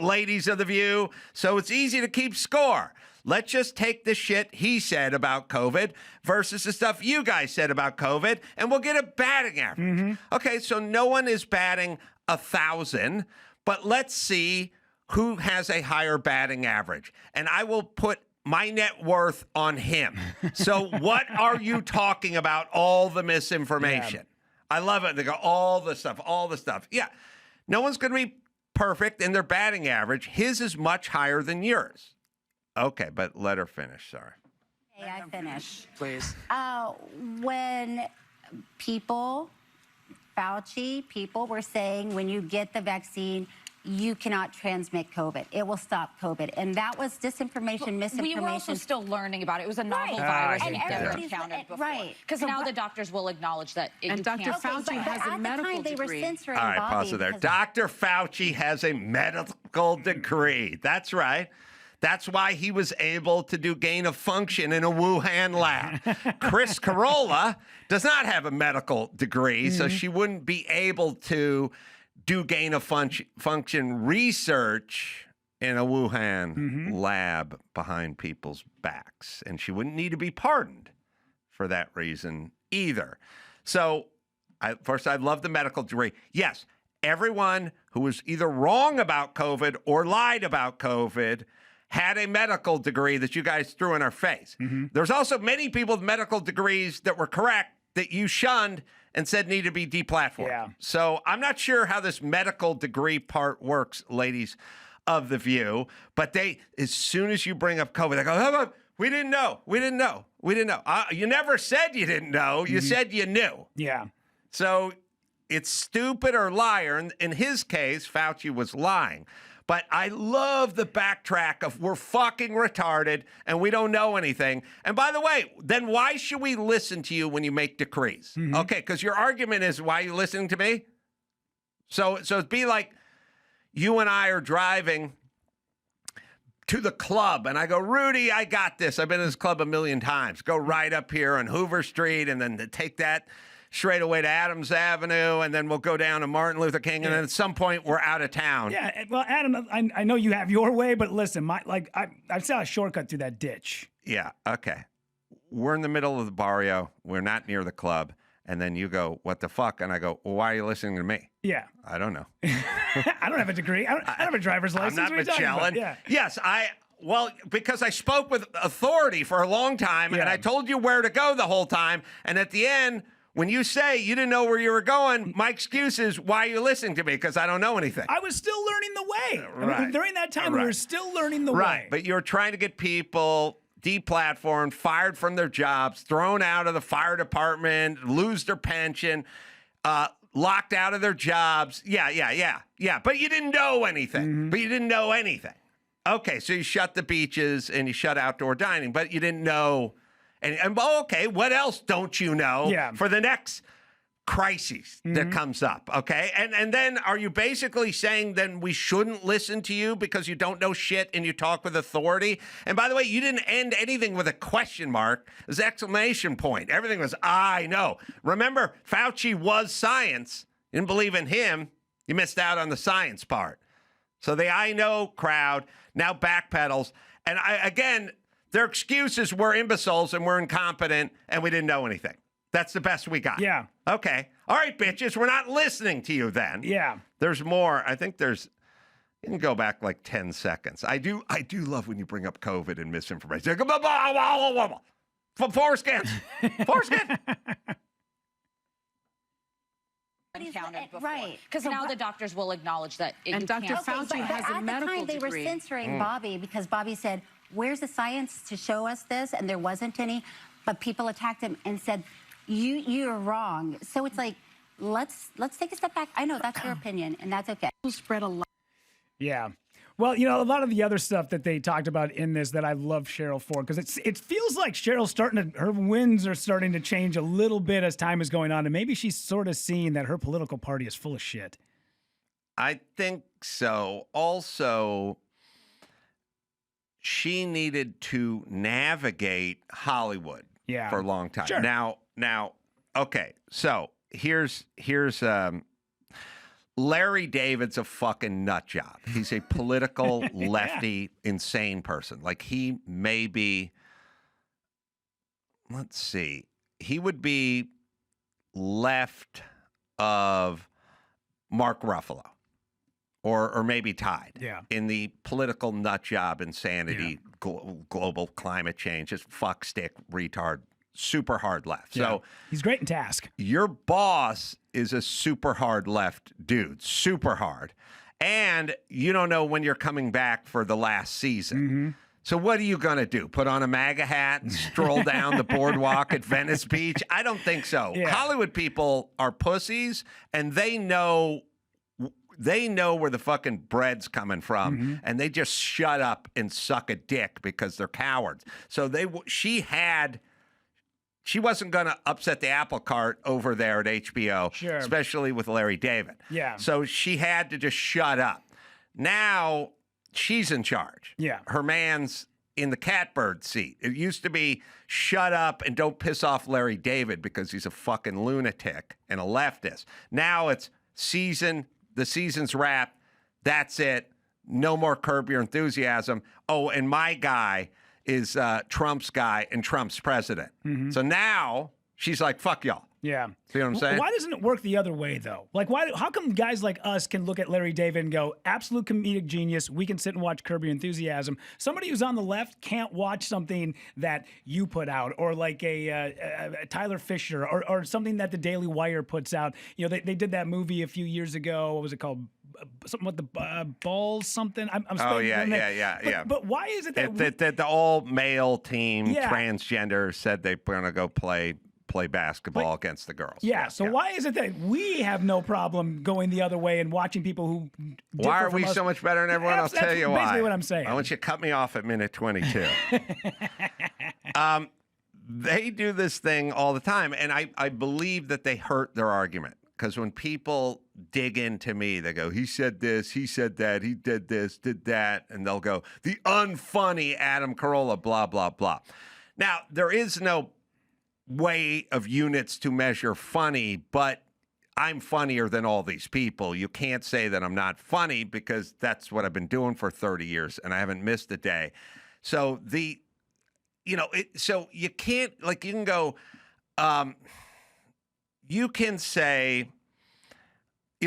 [SPEAKER 2] Ladies of The View, so it's easy to keep score. Let's just take the shit he said about COVID versus the stuff you guys said about COVID, and we'll get a batting average. Okay, so no one is batting 1,000, but let's see who has a higher batting average. And I will put my net worth on him. So what are you talking about? All the misinformation. Yeah. I love it. They go, all the stuff. Yeah. No one's going to be perfect in their batting average. His is much higher than yours. Okay, but let her finish. Sorry.
[SPEAKER 7] May I finish?
[SPEAKER 5] Please.
[SPEAKER 7] When Fauci people were saying when you get the vaccine, you cannot transmit COVID. It will stop COVID. And that was disinformation, misinformation.
[SPEAKER 6] We were also still learning about it. It was a novel virus
[SPEAKER 7] And
[SPEAKER 6] we've never
[SPEAKER 7] everybody's
[SPEAKER 6] encountered before.
[SPEAKER 7] right.
[SPEAKER 6] Because now the doctors will acknowledge that you
[SPEAKER 5] And Dr.
[SPEAKER 6] can't.
[SPEAKER 5] Fauci has a medical
[SPEAKER 7] at the time, they were
[SPEAKER 5] degree.
[SPEAKER 7] censoring
[SPEAKER 2] All right,
[SPEAKER 7] Bobby
[SPEAKER 2] pause it there.
[SPEAKER 7] because-
[SPEAKER 2] Dr. Fauci has a medical degree. That's right. That's why he was able to do gain of function in a Wuhan lab. Chris Carolla does not have a medical degree, so she wouldn't be able to do gain of function research in a Wuhan lab behind people's backs. And she wouldn't need to be pardoned for that reason either. So, first, I love the medical degree. Yes, everyone who was either wrong about COVID or lied about COVID had a medical degree that you guys threw in our face. There's also many people with medical degrees that were correct that you shunned and said need to be deplatformed.
[SPEAKER 3] Yeah.
[SPEAKER 2] So I'm not sure how this medical degree part works, ladies of The View, but as soon as you bring up COVID, they go, we didn't know. You never said you didn't know. You said you knew.
[SPEAKER 3] Yeah.
[SPEAKER 2] So it's stupid or liar. In his case, Fauci was lying. But I love the backtrack of we're fucking retarded and we don't know anything. And by the way, then why should we listen to you when you make decrees? Okay, because your argument is, why are you listening to me? So it'd be like you and I are driving to the club and I go, Rudy, I got this. I've been in this club 1,000,000 times. Go right up here on Hoover Street and then take that straight away to Adams Avenue, and then we'll go down to Martin Luther King, and then at some point we're out of town.
[SPEAKER 3] Yeah, well, Adam, I know you have your way, but listen, I saw a shortcut through that ditch.
[SPEAKER 2] Yeah, okay. We're in the middle of the barrio. We're not near the club. And then you go, what the fuck? And I go, well, why are you listening to me?
[SPEAKER 3] Yeah.
[SPEAKER 2] I don't know.
[SPEAKER 3] I don't have a degree. I don't have a driver's license.
[SPEAKER 2] I'm not
[SPEAKER 3] What are you talking about?
[SPEAKER 2] Magellan.
[SPEAKER 3] Yeah.
[SPEAKER 2] Yes, well, because I spoke with authority for a long time, and I told you where to go the whole time. And at the end, when you say you didn't know where you were going, my excuse is, why are you listening to me? Because I don't know anything.
[SPEAKER 3] I was still learning the way.
[SPEAKER 2] Right.
[SPEAKER 3] I mean, during that time, we were still learning the way.
[SPEAKER 2] Right, but you're trying to get people deplatformed, fired from their jobs, thrown out of the fire department, lose their pension, locked out of their jobs. Yeah. But you didn't know anything. Okay, so you shut the beaches and you shut outdoor dining, but you didn't know. And okay, what else don't you know for the next crises that comes up, okay? And then are you basically saying then we shouldn't listen to you because you don't know shit and you talk with authority? And by the way, you didn't end anything with a question mark. It was exclamation point. Everything was, I know. Remember, Fauci was science. You didn't believe in him. You missed out on the science part. So the I know crowd now backpedals. And again, their excuses were imbeciles and we're incompetent and we didn't know anything. That's the best we got.
[SPEAKER 3] Yeah.
[SPEAKER 2] Okay. All right, bitches. We're not listening to you then.
[SPEAKER 3] Yeah.
[SPEAKER 2] There's more. I think there's. You can go back like 10 seconds. I do love when you bring up COVID and misinformation. Foreskin. Foreskin.
[SPEAKER 8] Encountered before.
[SPEAKER 7] Right.
[SPEAKER 8] Because now the doctors will acknowledge that.
[SPEAKER 5] And Dr. Fauci
[SPEAKER 7] but
[SPEAKER 5] has a
[SPEAKER 7] at
[SPEAKER 5] medical
[SPEAKER 7] the time, they were
[SPEAKER 5] degree.
[SPEAKER 7] censoring Bobby because Bobby said, where's the science to show us this? And there wasn't any. But people attacked him and said, you're wrong. So it's like, let's take a step back. I know that's your opinion, and that's okay.
[SPEAKER 5] Spread a lot.
[SPEAKER 3] Yeah. Well, you know, a lot of the other stuff that they talked about in this that I love Cheryl for, because it feels like Cheryl's her winds are starting to change a little bit as time is going on, and maybe she's sort of seeing that her political party is full of shit.
[SPEAKER 2] I think so. Also, she needed to navigate Hollywood for a long time.
[SPEAKER 3] Sure.
[SPEAKER 2] Now, okay. So here's Larry David's a fucking nut job. He's a political lefty, insane person. Like he may be. Let's see. He would be left of Mark Ruffalo. Or maybe tied in the political nut job insanity, global climate change, just fuck stick retard, super hard left.
[SPEAKER 3] Yeah.
[SPEAKER 2] So
[SPEAKER 3] he's great in task.
[SPEAKER 2] Your boss is a super hard left dude, super hard. And you don't know when you're coming back for the last season. So what are you going to do? Put on a MAGA hat and stroll down the boardwalk at Venice Beach? I don't think so.
[SPEAKER 3] Yeah.
[SPEAKER 2] Hollywood people are pussies, and they know where the fucking bread's coming from, and they just shut up and suck a dick because they're cowards. So she wasn't going to upset the apple cart over there at HBO, especially with Larry David.
[SPEAKER 3] Yeah.
[SPEAKER 2] So she had to just shut up. Now she's in charge.
[SPEAKER 3] Yeah.
[SPEAKER 2] Her man's in the catbird seat. It used to be shut up and don't piss off Larry David because he's a fucking lunatic and a leftist. Now it's the season's wrapped. That's it. No more Curb Your Enthusiasm. Oh, and my guy is Trump's guy and Trump's president. So now she's like, fuck y'all.
[SPEAKER 3] Yeah.
[SPEAKER 2] See what I'm saying?
[SPEAKER 3] Why doesn't it work the other way, though? Like, how come guys like us can look at Larry David and go, absolute comedic genius, we can sit and watch Curb Your Enthusiasm. Somebody who's on the left can't watch something that you put out, or like a Tyler Fisher, or something that the Daily Wire puts out. You know, they did that movie a few years ago. What was it called? Something with the balls, something. I'm
[SPEAKER 2] yeah.
[SPEAKER 3] But why is it that
[SPEAKER 2] the all-male team, transgender, said they were going to go play basketball against the girls.
[SPEAKER 3] Yeah. So why is it that we have no problem going the other way and watching people who?
[SPEAKER 2] Why are we so much better than everyone? I'll tell you why.
[SPEAKER 3] That's basically what I'm saying.
[SPEAKER 2] I want you to cut me off at minute 22. They do this thing all the time, and I believe that they hurt their argument. Because when people dig into me, they go, he said this, he said that, he did this, did that, and they'll go, the unfunny Adam Carolla, blah, blah, blah. Now, there is no way of units to measure funny, but I'm funnier than all these people. You can't say that I'm not funny because that's what I've been doing for 30 years, and I haven't missed a day. So so you can't, like, you can go, you can say,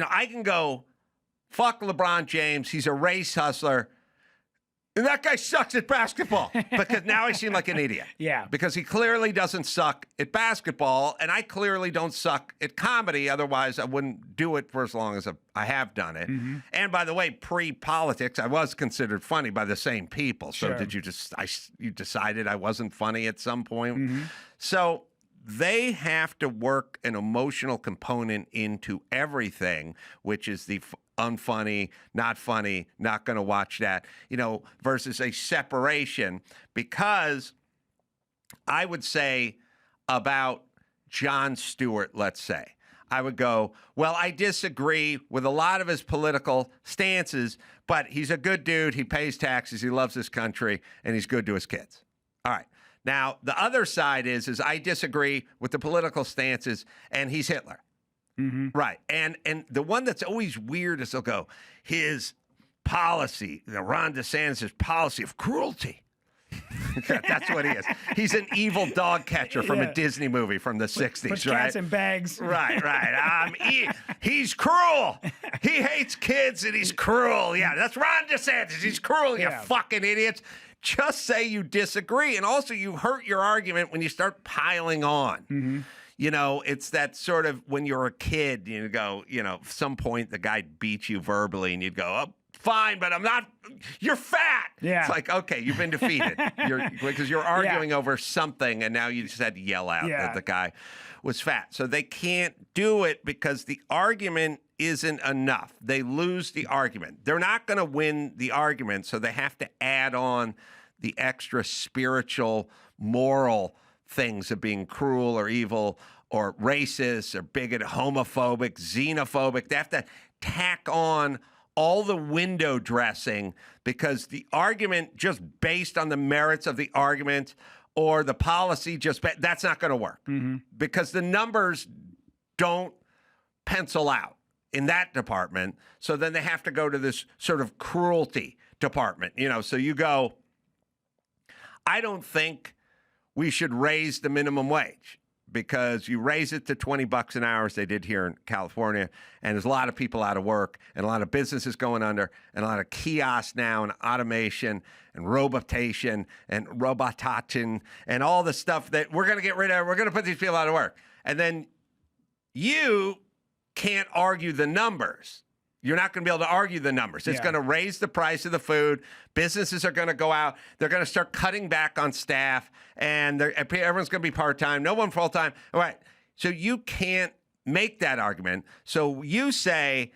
[SPEAKER 2] I can go, fuck LeBron James. He's a race hustler. And that guy sucks at basketball. Because now I seem like an idiot.
[SPEAKER 3] Yeah.
[SPEAKER 2] Because he clearly doesn't suck at basketball. And I clearly don't suck at comedy. Otherwise, I wouldn't do it for as long as I have done it. And by the way, pre-politics, I was considered funny by the same people. So did you you decided I wasn't funny at some point? So they have to work an emotional component into everything, which is the unfunny, not going to watch that, versus a separation. Because I would say about Jon Stewart, let's say, I would go, well, I disagree with a lot of his political stances, but he's a good dude. He pays taxes. He loves this country, and he's good to his kids. All right. Now, the other side is I disagree with the political stances, and he's Hitler.
[SPEAKER 3] Mm-hmm.
[SPEAKER 2] Right. And the one that's always weird is they'll go, his policy, Ron DeSantis' policy of cruelty. That's what he is. He's an evil dog catcher from a Disney movie from the 60s,
[SPEAKER 3] Puts
[SPEAKER 2] right?
[SPEAKER 3] cats in bags.
[SPEAKER 2] Right. He's cruel. He hates kids and he's cruel. Yeah, that's Ron DeSantis. He's cruel, you fucking idiots. Just say you disagree. And also, you hurt your argument when you start piling on.
[SPEAKER 3] Mm-hmm.
[SPEAKER 2] You know, it's that sort of when you're a kid, you go, at some point the guy beats you verbally and you'd go, oh, fine, but I'm not, you're fat.
[SPEAKER 3] Yeah.
[SPEAKER 2] It's like, okay, you've been defeated. Because you're arguing over something and now you just had to yell out that the guy was fat. So they can't do it because the argument isn't enough. They lose the argument. They're not going to win the argument, so they have to add on the extra spiritual, moral things of being cruel or evil or racist or bigoted, homophobic, xenophobic. They have to tack on all the window dressing because the argument just based on the merits of the argument or the policy that's not going to work because the numbers don't pencil out in that department. So then they have to go to this sort of cruelty department, so you go, I don't think we should raise the minimum wage because you raise it to $20 an hour, as they did here in California, and there's a lot of people out of work and a lot of businesses going under and a lot of kiosks now and automation and robotation and all the stuff that we're going to get rid of. We're going to put these people out of work. And then you can't argue the numbers. You're not going to be able to argue the numbers. It's going to raise the price of the food. Businesses are going to go out. They're going to start cutting back on staff, and everyone's going to be part-time. No one full-time. All right. So you can't make that argument. So you say,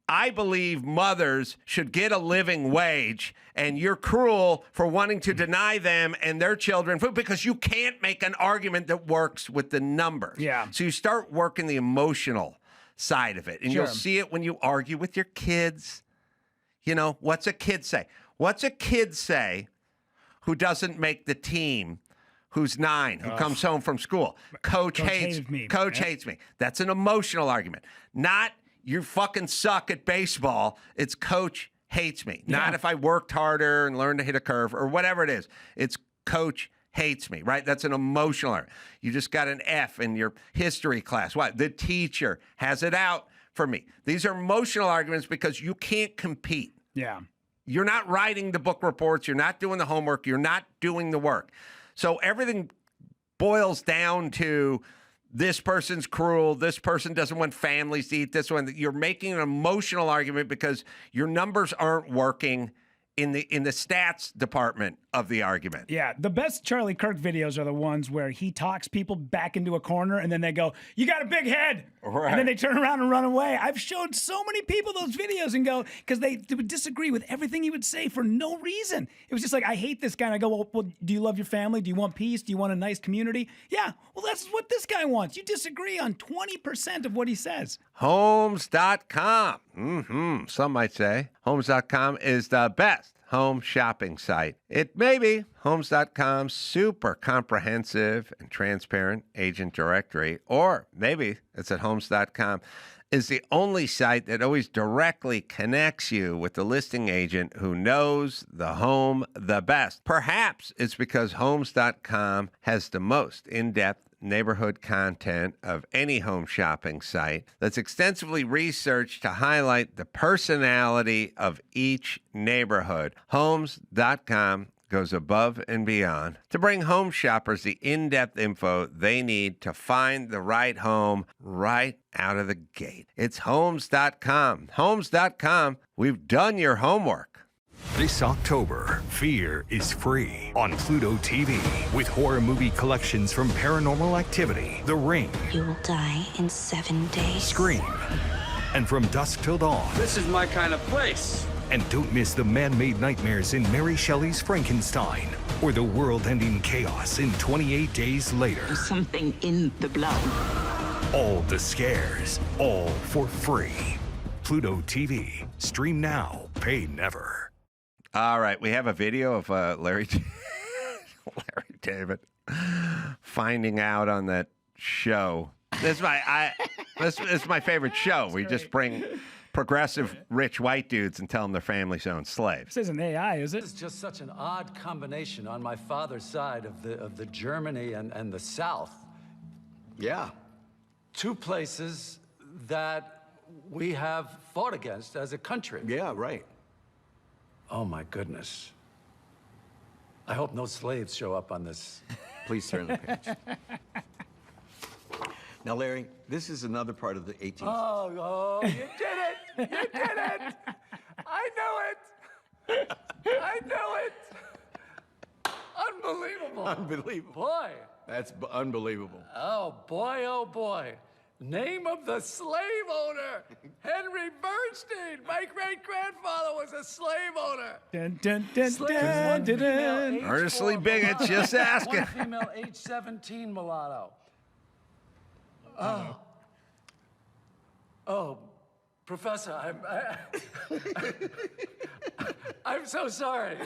[SPEAKER 2] I believe mothers should get a living wage, and you're cruel for wanting to deny them and their children food because you can't make an argument that works with the numbers.
[SPEAKER 3] Yeah.
[SPEAKER 2] So you start working the emotional side of it. And you'll see it when you argue with your kids. What's a kid say? What's a kid say who doesn't make the team, who's 9, who comes home from school? Coach hates me. Coach hates me. That's an emotional argument. Not you fucking suck at baseball. It's coach hates me. Not if I worked harder and learned to hit a curve or whatever it is. It's coach hates me, right? That's an emotional argument. You just got an F in your history class. What? The teacher has it out for me. These are emotional arguments because you can't compete.
[SPEAKER 3] Yeah.
[SPEAKER 2] You're not writing the book reports. You're not doing the homework. You're not doing the work. So everything boils down to this person's cruel. This person doesn't want families to eat this one. You're making an emotional argument because your numbers aren't working in the stats department of the argument.
[SPEAKER 3] Yeah, the best Charlie Kirk videos are the ones where he talks people back into a corner and then they go, you got a big head. Right. And then they turn around and run away. I've showed so many people those videos and go, because they would disagree with everything he would say for no reason. It was just like, I hate this guy. And I go, well, do you love your family? Do you want peace? Do you want a nice community? Yeah, well, that's what this guy wants. You disagree on 20% of what he says.
[SPEAKER 2] Homes.com. Some might say Homes.com is the best home shopping site. It may be. Homes.com's super comprehensive and transparent agent directory, or maybe it's at Homes.com is the only site that always directly connects you with the listing agent who knows the home the best. Perhaps it's because Homes.com has the most in-depth neighborhood content of any home shopping site that's extensively researched to highlight the personality of each neighborhood. Homes.com goes above and beyond to bring home shoppers the in-depth info they need to find the right home right out of the gate. It's Homes.com. Homes.com, we've done your homework.
[SPEAKER 9] This October, Fear is free on Pluto TV with horror movie collections from Paranormal Activity, The Ring,
[SPEAKER 10] You Will Die in 7 Days,
[SPEAKER 9] Scream, and From Dusk Till Dawn.
[SPEAKER 11] This is my kind of place.
[SPEAKER 9] And don't miss the man-made nightmares in Mary Shelley's Frankenstein or the world-ending chaos in 28 Days Later.
[SPEAKER 10] There's something in the blood.
[SPEAKER 9] All the scares, all for free. Pluto TV. Stream now. Pay never.
[SPEAKER 2] All right, we have a video of Larry David finding out on that show. This is my favorite show. We just bring progressive rich white dudes and tell them their families own slaves.
[SPEAKER 3] This isn't AI, is it?
[SPEAKER 12] This is just such an odd combination on my father's side of the Germany and the South.
[SPEAKER 13] Yeah.
[SPEAKER 12] Two places that we have fought against as a country.
[SPEAKER 13] Yeah, right.
[SPEAKER 12] Oh my goodness. I hope no slaves show up on this.
[SPEAKER 13] Please turn the page. Now, Larry, this is another part of the 18th.
[SPEAKER 12] Oh, you did it! You did it! I knew it! I knew it! Unbelievable.
[SPEAKER 13] Unbelievable.
[SPEAKER 12] Boy.
[SPEAKER 13] That's unbelievable.
[SPEAKER 12] Oh, boy. Name of the slave owner, Henry Bernstein. My great-grandfather was a slave owner.
[SPEAKER 3] Dun, dun, dun, dun, dun, dun.
[SPEAKER 2] Earnestly bigot, just asking.
[SPEAKER 12] One female, age 17, mulatto. Oh, Professor, I'm so sorry.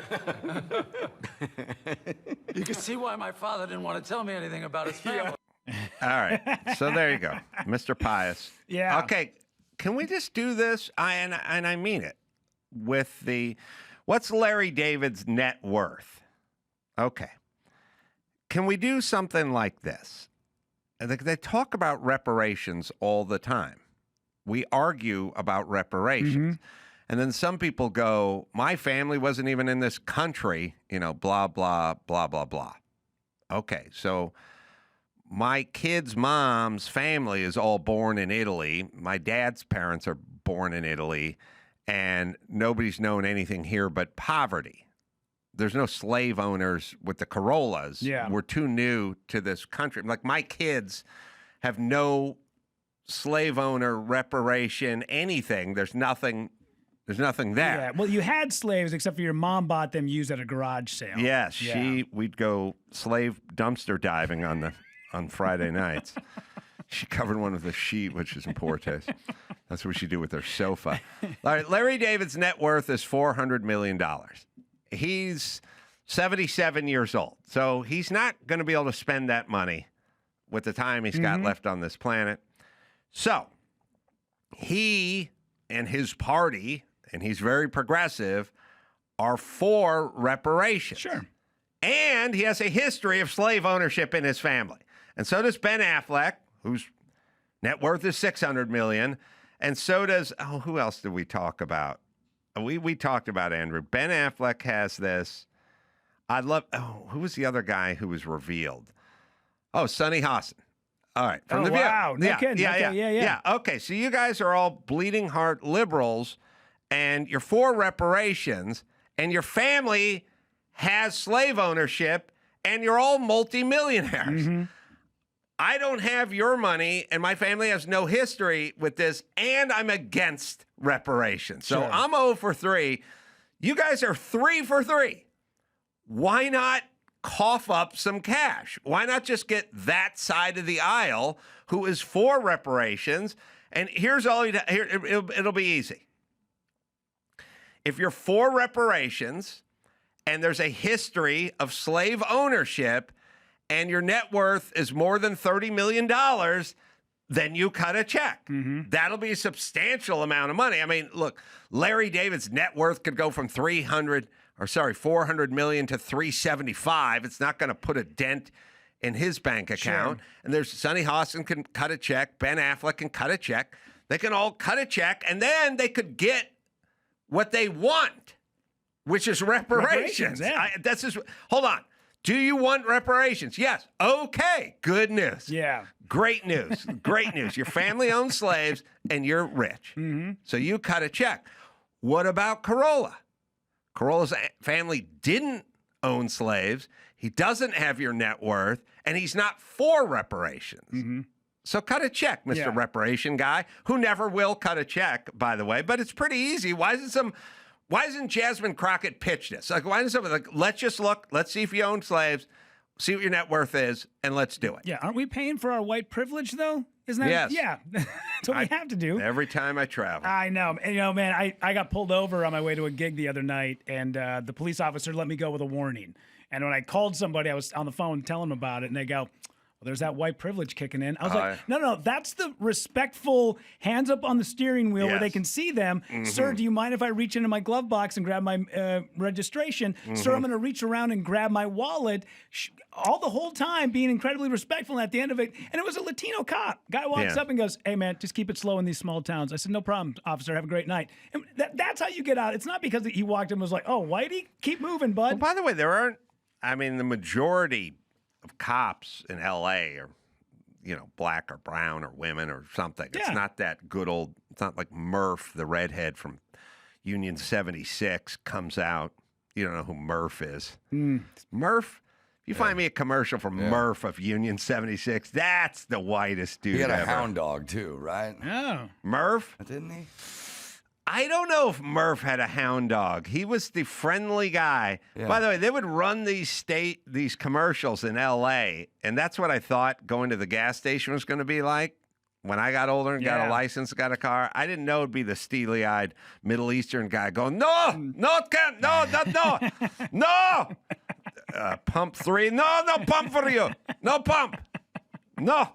[SPEAKER 12] You can see why my father didn't want to tell me anything about his family.
[SPEAKER 2] All right, so there you go, Mr. Pius.
[SPEAKER 3] Yeah.
[SPEAKER 2] Okay, can we just do this? And I mean it. With what's Larry David's net worth? Okay. Can we do something like this? They talk about reparations all the time. We argue about reparations. And then some people go, my family wasn't even in this country, blah, blah, blah, blah, blah. Okay, so my kid's mom's family is all born in Italy. My dad's parents are born in Italy, and nobody's known anything here but poverty. There's no slave owners with the Carollas.
[SPEAKER 3] Yeah.
[SPEAKER 2] We're too new to this country. Like, my kids have no slave owner reparation, anything. There's nothing there.
[SPEAKER 3] Yeah. Well, you had slaves, except for your mom bought them used at a garage sale.
[SPEAKER 2] Yes, we'd go slave dumpster diving on Friday nights. She covered one with a sheet, which is in poor taste. That's what she do with her sofa. All right, Larry David's net worth is $400 million. He's 77 years old, so he's not going to be able to spend that money with the time he's got left on this planet. So he and his party, and he's very progressive, are for reparations.
[SPEAKER 3] Sure.
[SPEAKER 2] And he has a history of slave ownership in his family. And so does Ben Affleck, whose net worth is $600 million. And so does, who else did we talk about? We talked about Andrew. Ben Affleck has this. Who was the other guy who was revealed? Oh, Sonny Hostin. All right. From The View.
[SPEAKER 3] Wow. No kidding.
[SPEAKER 2] Yeah. Okay. So you guys are all bleeding heart liberals, and you're for reparations, and your family has slave ownership, and you're all multimillionaires. I don't have your money, and my family has no history with this, and I'm against reparations. So I'm 0 for 3. You guys are 3 for 3. Why not cough up some cash? Why not just get that side of the aisle who is for reparations? And here's all it'll be easy. If you're for reparations and there's a history of slave ownership and your net worth is more than $30 million, then you cut a check. That'll be a substantial amount of money. I mean, look, Larry David's net worth could go from 400 million to 375. It's not going to put a dent in his bank account.
[SPEAKER 3] Sure.
[SPEAKER 2] And there's Sonny Hostin can cut a check. Ben Affleck can cut a check. They can all cut a check, and then they could get what they want, which is reparations.
[SPEAKER 3] Yeah.
[SPEAKER 2] Hold on. Do you want reparations? Yes. Okay. Good news.
[SPEAKER 3] Yeah.
[SPEAKER 2] Great news. Great news. Your family owns slaves, and you're rich. So you cut a check. What about Carolla? Carolla's family didn't own slaves. He doesn't have your net worth, and he's not for reparations. So cut a check, Mr. Reparation guy, who never will cut a check, by the way. But it's pretty easy. Why isn't Jasmine Crockett pitch this? Like, why doesn't somebody let's just look, let's see if you own slaves. see what your net worth is, and let's do it.
[SPEAKER 3] Yeah, aren't we paying for our white privilege though? Isn't that?
[SPEAKER 2] Yes.
[SPEAKER 3] Yeah, that's what we have to do.
[SPEAKER 2] Every time I travel.
[SPEAKER 3] I know. And, man, I got pulled over on my way to a gig the other night, and the police officer let me go with a warning. And when I called somebody, I was on the phone telling them about it, and they go, well, there's that white privilege kicking in. I was like, no, that's the respectful hands up on the steering wheel where they can see them. Sir, do you mind if I reach into my glove box and grab my registration? Sir, I'm going to reach around and grab my wallet. All the whole time being incredibly respectful. And at the end of it, and it was a Latino cop. Guy walks up and goes, hey, man, just keep it slow in these small towns. I said, no problem, officer. Have a great night. And that's how you get out. It's not because he walked in and was like, oh, Whitey, keep moving, bud.
[SPEAKER 2] Well, by the way, the majority of cops in L.A. are, black or brown or women or something. It's not that good old, it's not like Murph, the redhead from Union 76 comes out. You don't know who Murph is. Murph, if you find me a commercial from Murph of Union 76, that's the whitest dude
[SPEAKER 1] He had a
[SPEAKER 2] ever.
[SPEAKER 1] hound dog too, right?
[SPEAKER 3] Oh.
[SPEAKER 2] Murph?
[SPEAKER 1] Didn't he?
[SPEAKER 2] I don't know if Murph had a hound dog. He was the friendly guy.
[SPEAKER 1] Yeah.
[SPEAKER 2] By the way, they would run these commercials in L.A., and that's what I thought going to the gas station was going to be like. When I got older and got a license, got a car, I didn't know it'd be the steely-eyed Middle Eastern guy going, no, it can't, no. Pump 3, no, pump for you. No pump. No.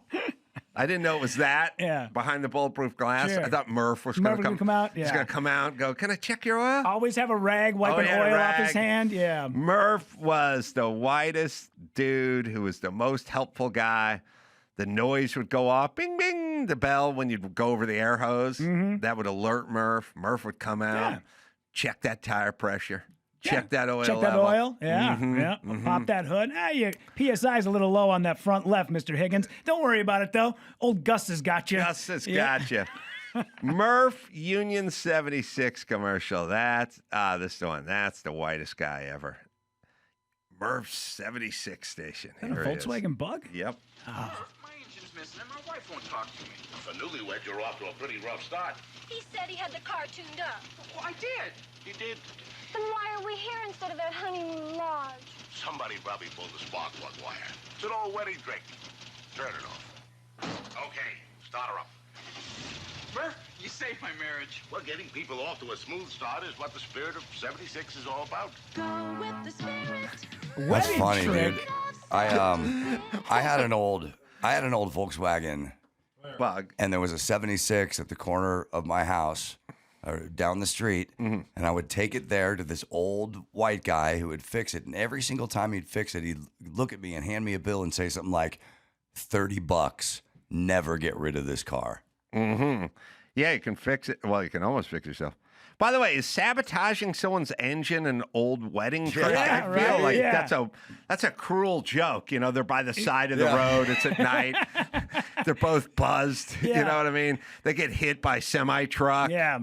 [SPEAKER 2] I didn't know it was that behind the bulletproof glass.
[SPEAKER 3] Sure.
[SPEAKER 2] I thought Murph was going to
[SPEAKER 3] come out.
[SPEAKER 2] He's going to come out and go, can I check your oil?
[SPEAKER 3] Always have a rag wiping oil off his hand. Yeah.
[SPEAKER 2] Murph was the whitest dude who was the most helpful guy. The noise would go off, bing, bing, the bell when you'd go over the air hose. That would alert Murph. Murph would come out, check that tire pressure. Check that oil
[SPEAKER 3] Check that
[SPEAKER 2] level.
[SPEAKER 3] oil. Yeah. Pop that hood. Your PSI's a little low on that front left, Mr. Higgins. Don't worry about it, though. Old Gus has got you.
[SPEAKER 2] Gus has got you. Murph Union 76 commercial. That's this one. That's the whitest guy ever. Murph 76 station.
[SPEAKER 3] Is that a Volkswagen Bug?
[SPEAKER 2] Yep.
[SPEAKER 11] My engine's missing and my wife won't talk to me. For newlywed, you're off to a pretty rough start.
[SPEAKER 14] He said he had the car tuned up.
[SPEAKER 11] Well, I did. You did?
[SPEAKER 14] Then why are we here instead of that honeymoon lodge?
[SPEAKER 11] Somebody probably pulled the spark plug wire. It's an old wedding drink. Turn it off. Okay, start her up. Murph, you saved my marriage. Well, getting people off to a smooth start is what the spirit of 76 is all about.
[SPEAKER 14] Go with the spirit.
[SPEAKER 1] That's funny, dude. I had an old Volkswagen
[SPEAKER 2] Bug,
[SPEAKER 1] and there was a 76 at the corner of my house, or down the street, and I would take it there to this old white guy who would fix it. And every single time he'd fix it, he'd look at me and hand me a bill and say something like, $30. Never get rid of this car.
[SPEAKER 2] Yeah, you can fix it. Well, you can almost fix yourself. By the way, is sabotaging someone's engine an old wedding trick?
[SPEAKER 3] Yeah,
[SPEAKER 2] I feel like
[SPEAKER 3] yeah.
[SPEAKER 2] that's a cruel joke. They're by the side of the road. It's at night. They're both buzzed.
[SPEAKER 3] Yeah.
[SPEAKER 2] You know what I mean? They get hit by semi-truck.
[SPEAKER 3] Yeah.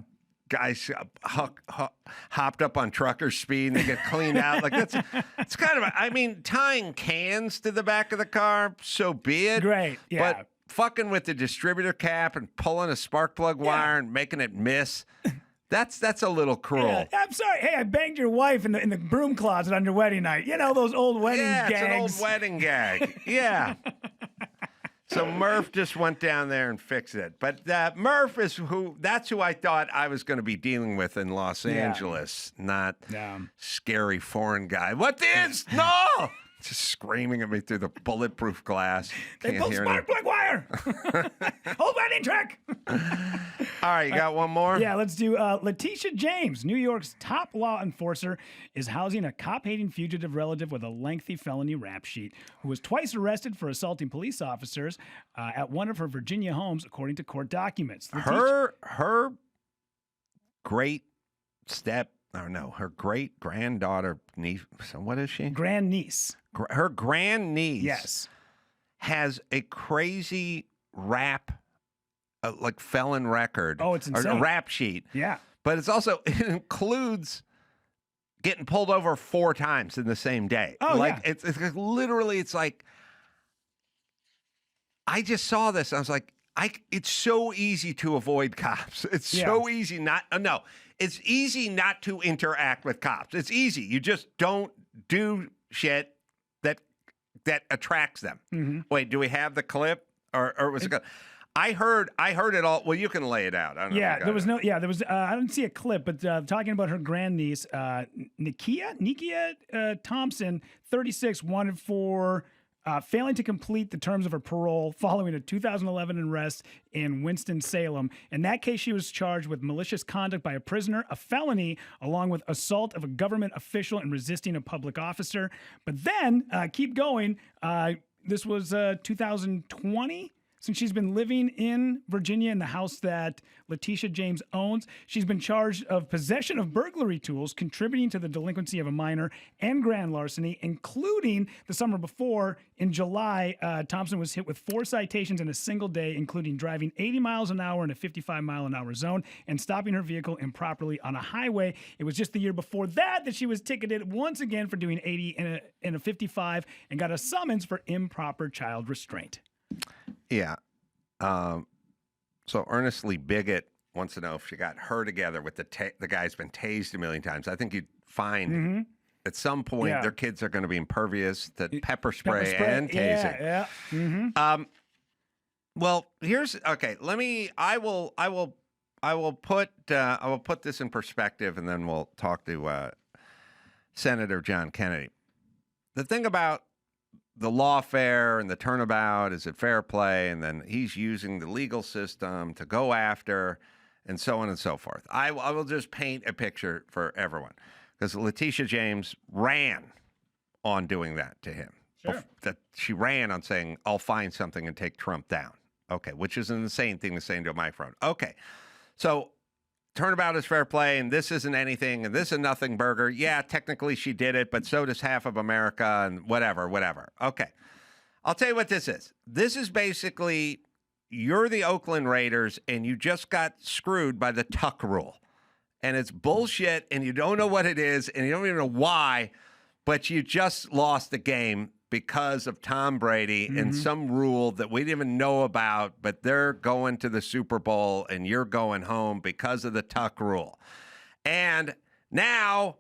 [SPEAKER 2] Guys hopped up on trucker speed and they get cleaned out. Like it's kind of, tying cans to the back of the car, so be it.
[SPEAKER 3] Great, yeah.
[SPEAKER 2] But fucking with the distributor cap and pulling a spark plug wire and making it miss, that's a little cruel.
[SPEAKER 3] Yeah, I'm sorry. Hey, I banged your wife in the broom closet on your wedding night. You know those old wedding gags.
[SPEAKER 2] It's an old wedding gag. Yeah. So Murph just went down there and fixed it. But Murph that's who I thought I was going to be dealing with in Los Angeles, not scary foreign guy. What is? No! Just screaming at me through the bulletproof glass.
[SPEAKER 3] They pulled spark plug wire. Old wedding trick.
[SPEAKER 2] All right, you got one more?
[SPEAKER 3] Yeah, let's do Letitia James, New York's top law enforcer, is housing a cop-hating fugitive relative with a lengthy felony rap sheet who was twice arrested for assaulting police officers at one of her Virginia homes, according to court documents.
[SPEAKER 2] Her great her great granddaughter niece. So what is she?
[SPEAKER 3] Grandniece.
[SPEAKER 2] Her grandniece.
[SPEAKER 3] Yes.
[SPEAKER 2] Has a crazy rap, like felon record.
[SPEAKER 3] Oh, it's insane.
[SPEAKER 2] A rap sheet.
[SPEAKER 3] Yeah.
[SPEAKER 2] But it includes getting pulled over 4 times in the same day.
[SPEAKER 3] Oh,
[SPEAKER 2] like
[SPEAKER 3] yeah.
[SPEAKER 2] it's literally, it's like, I just saw this. And I was like, it's so easy to avoid cops. It's so easy it's easy not to interact with cops. It's easy. You just don't do shit that that attracts them. Wait, do we have the clip, or was it? I heard it all. Well, you can lay it out. I don't know.
[SPEAKER 3] Yeah, there was no. Yeah, there was. I didn't see a clip, but talking about her grandniece, Nikia Thompson, 36, wanted for failing to complete the terms of her parole following a 2011 arrest in Winston-Salem. In that case, she was charged with malicious conduct by a prisoner, a felony, along with assault of a government official and resisting a public officer. But then, keep going. This was 2020. Since she's been living in Virginia in the house that Letitia James owns, she's been charged of possession of burglary tools, contributing to the delinquency of a minor, and grand larceny, including the summer before. In July, Thompson was hit with 4 citations in a single day, including driving 80 miles an hour in a 55-mile-an-hour zone and stopping her vehicle improperly on a highway. It was just the year before that she was ticketed once again for doing 80 in a 55 and got a summons for improper child restraint.
[SPEAKER 2] Yeah. So earnestly bigot wants to know if she got her together with the guy's been tased a million times. I think you'd find at some point their kids are going to be impervious to pepper spray and tasing.
[SPEAKER 3] Yeah. Mm-hmm.
[SPEAKER 2] Well, here's okay. I will put this in perspective, and then we'll talk to Senator John Kennedy. The thing about the lawfare and the turnabout, is it fair play? And then he's using the legal system to go after, and so on and so forth. I will just paint a picture for everyone, because Letitia James ran on doing that to him.
[SPEAKER 3] Sure.
[SPEAKER 2] That she ran on saying, I'll find something and take Trump down. Okay, which is an insane thing to say into a microphone. Okay, so turnabout is fair play, and this isn't anything, and this is a nothing burger. Yeah, technically she did it, but so does half of America, and whatever. Okay. I'll tell you what this is. This is basically, you're the Oakland Raiders, and you just got screwed by the tuck rule. And it's bullshit, and you don't know what it is, and you don't even know why, but you just lost the game because of Tom Brady and some rule that we didn't even know about, but they're going to the Super Bowl and you're going home because of the tuck rule. And now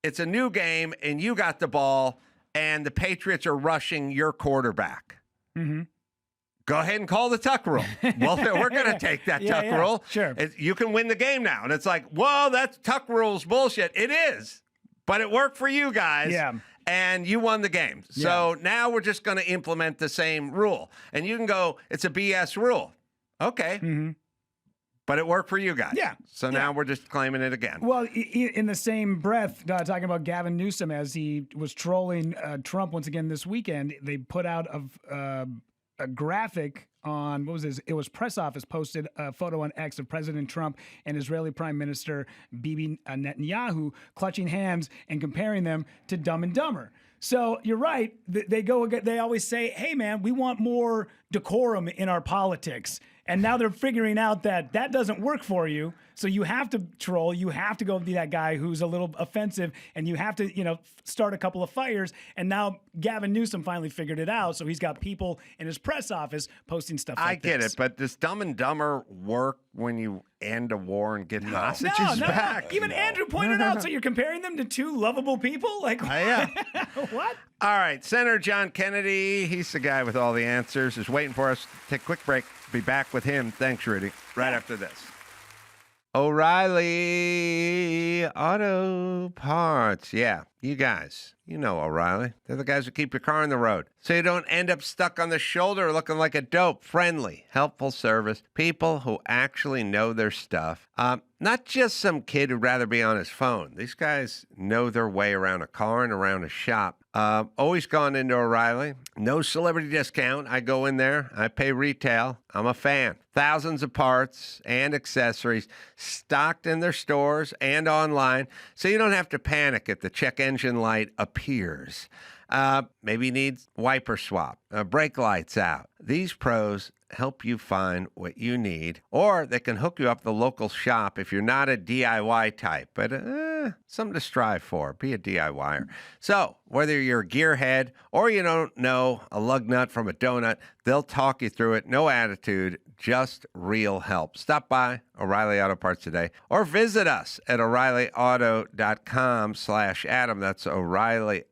[SPEAKER 2] it's a new game and you got the ball and the Patriots are rushing your quarterback. Go ahead and call the tuck rule. Well, we're going to take that tuck rule.
[SPEAKER 3] Sure.
[SPEAKER 2] You can win the game now. And it's like, well, that tuck rule's bullshit. It is, but it worked for you guys.
[SPEAKER 3] Yeah.
[SPEAKER 2] And you won the game. So now we're just going to implement the same rule. And you can go, it's a BS rule. Okay. But it worked for you guys.
[SPEAKER 3] Yeah.
[SPEAKER 2] So now we're just claiming it again.
[SPEAKER 3] Well, in the same breath, talking about Gavin Newsom as he was trolling Trump once again this weekend, they put out a graphic on, what was this? It was Press Office posted a photo on X of President Trump and Israeli Prime Minister Bibi Netanyahu clutching hands and comparing them to Dumb and Dumber. So you're right. They always say, hey, man, we want more decorum in our politics. And now they're figuring out that doesn't work for you. So you have to troll. You have to go be that guy who's a little offensive, and you have to, start a couple of fires. And now Gavin Newsom finally figured it out. So he's got people in his press office posting stuff like this.
[SPEAKER 2] I get it, but does Dumb and Dumber work when you end a war and get hostages back?
[SPEAKER 3] Even Andrew pointed out. So you're comparing them to two lovable people? Like,
[SPEAKER 2] yeah.
[SPEAKER 3] What?
[SPEAKER 2] All right, Senator John Kennedy, he's the guy with all the answers, is waiting for us. Take a quick break. Be back with him. Thanks, Rudy. Right after this. O'Reilly Auto Parts. Yeah, you guys, you know O'Reilly. They're the guys who keep your car on the road so you don't end up stuck on the shoulder looking like a dope. Friendly, helpful service. People who actually know their stuff. Not just some kid who'd rather be on his phone. These guys know their way around a car and around a shop. Always gone into O'Reilly. No celebrity discount. I go in there. I pay retail. I'm a fan. Thousands of parts and accessories stocked in their stores and online, so you don't have to panic if the check engine light appears. Maybe you need wiper swap, brake lights out. These pros help you find what you need, or they can hook you up at the local shop if you're not a DIY type, but something to strive for. Be a DIYer. So whether you're a gearhead or you don't know a lug nut from a donut, they'll talk you through it. No attitude, just real help. Stop by O'Reilly Auto Parts today or visit us at O'ReillyAuto.com/Adam. That's O'Reilly.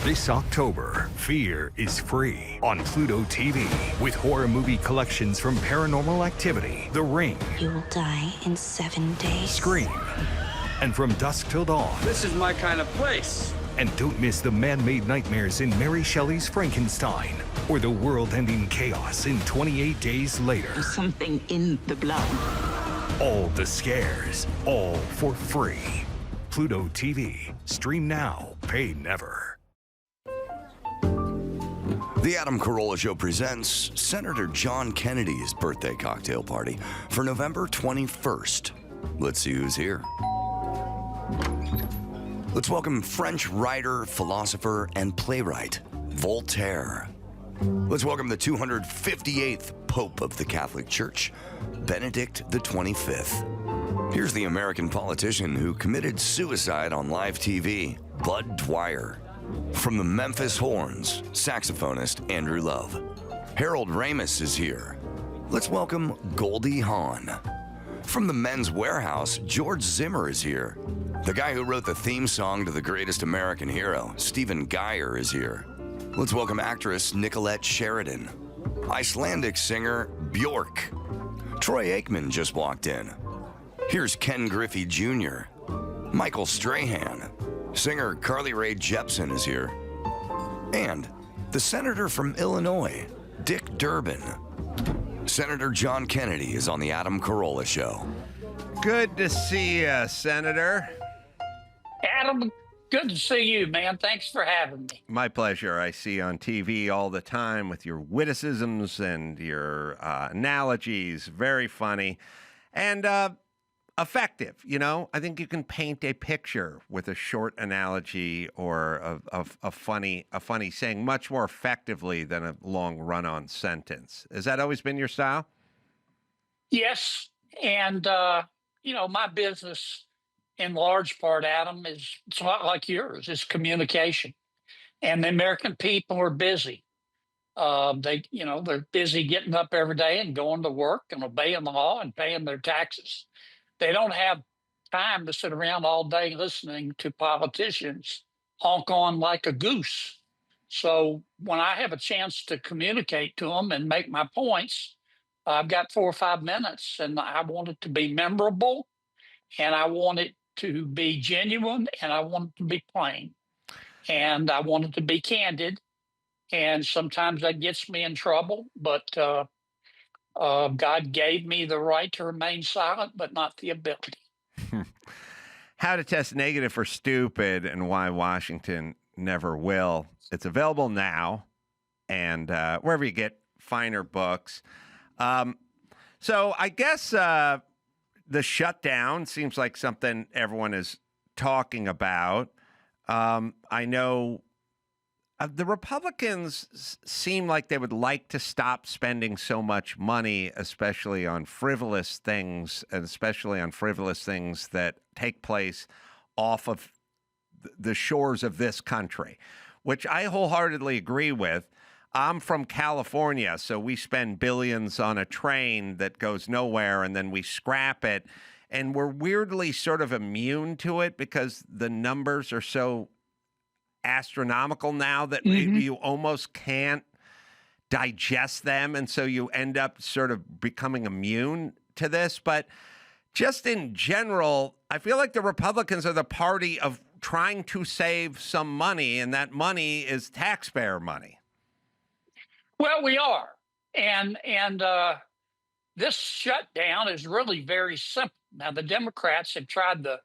[SPEAKER 9] This October, Fear is free on Pluto TV with horror movie collections from Paranormal Activity, The Ring,
[SPEAKER 10] You will die in 7 days.
[SPEAKER 9] Scream, and From Dusk Till Dawn.
[SPEAKER 15] This is my kind of place.
[SPEAKER 9] And don't miss the man-made nightmares in Mary Shelley's Frankenstein or the world-ending chaos in 28 Days Later.
[SPEAKER 5] There's something in the blood.
[SPEAKER 9] All the scares, all for free. Pluto TV. Stream now, pay never.
[SPEAKER 1] The Adam Carolla Show presents Senator John Kennedy's birthday cocktail party for November 21st. Let's see who's here. Let's welcome French writer, philosopher, and playwright, Voltaire. Let's welcome the 258th Pope of the Catholic Church, Benedict the 25th. Here's the American politician who committed suicide on live TV, Bud Dwyer. From the Memphis Horns, saxophonist Andrew Love. Harold Ramis is here. Let's welcome Goldie Hawn. From the Men's Warehouse, George Zimmer is here. The guy who wrote the theme song to The Greatest American Hero, Stephen Geyer, is here. Let's welcome actress Nicolette Sheridan. Icelandic singer Bjork. Troy Aikman just walked in. Here's Ken Griffey Jr. Michael Strahan. Singer Carly Rae Jepsen is here. And the senator from Illinois, Dick Durbin. Senator John Kennedy is on the Adam Carolla Show.
[SPEAKER 2] Good to see you, Senator.
[SPEAKER 15] Adam, good to see you, man. Thanks for having me.
[SPEAKER 2] My pleasure. I see you on TV all the time with your witticisms and your analogies. Very funny. And effective, you know. I think you can paint a picture with a short analogy or a funny saying much more effectively than a long run-on sentence. Has that always been your style?
[SPEAKER 15] Yes. And, my business in large part, Adam, it's a lot like yours. It's communication. And the American people are busy. They're busy getting up every day and going to work and obeying the law and paying their taxes. They don't have time to sit around all day listening to politicians honk on like a goose. So when I have a chance to communicate to them and make my points, I've got 4 or 5 minutes, and I want it to be memorable, and I want it to be genuine, and I want it to be plain, and I want it to be candid. And sometimes that gets me in trouble, but God gave me the right to remain silent, but not the ability.
[SPEAKER 2] How to test negative for stupid and why Washington never will. It's available now and wherever you get finer books. So I guess the shutdown seems like something everyone is talking about. I know the Republicans seem like they would like to stop spending so much money, especially on frivolous things, and especially on frivolous things that take place off of the shores of this country, which I wholeheartedly agree with. I'm from California, so we spend billions on a train that goes nowhere, and then we scrap it. And we're weirdly sort of immune to it because the numbers are so astronomical now that you almost can't digest them, and so you end up sort of becoming immune to this. But just in general, I feel like the Republicans are the party of trying to save some money, and that money is taxpayer money.
[SPEAKER 15] Well, we are, and this shutdown is really very simple. Now, the Democrats have tried to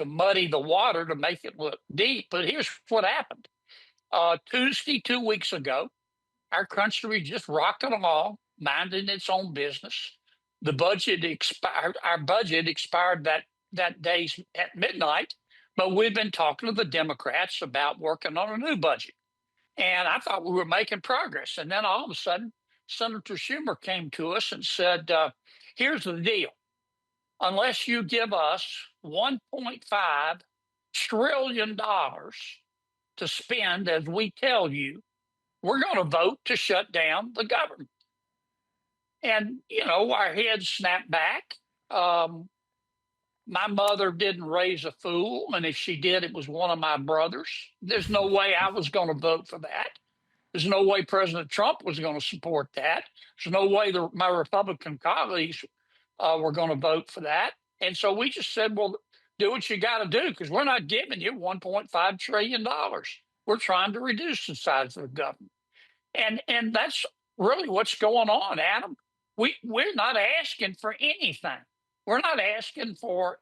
[SPEAKER 15] muddy the water to make it look deep. But here's what happened. Tuesday, 2 weeks ago, our country just rocking along, minding its own business. The budget expired. Our budget expired that day at midnight, but we've been talking to the Democrats about working on a new budget. And I thought we were making progress. And then all of a sudden, Senator Schumer came to us and said, here's the deal. Unless you give us $1.5 trillion to spend as we tell you, we're going to vote to shut down the government. And, our heads snapped back. my mother didn't raise a fool, and if she did, it was one of my brothers. There's no way I was going to vote for that. There's no way President Trump was going to support that. There's no way my Republican colleagues were going to vote for that. And so we just said, well, do what you got to do, because we're not giving you $1.5 trillion. We're trying to reduce the size of the government. And that's really what's going on, Adam. We're not asking for anything. We're not asking for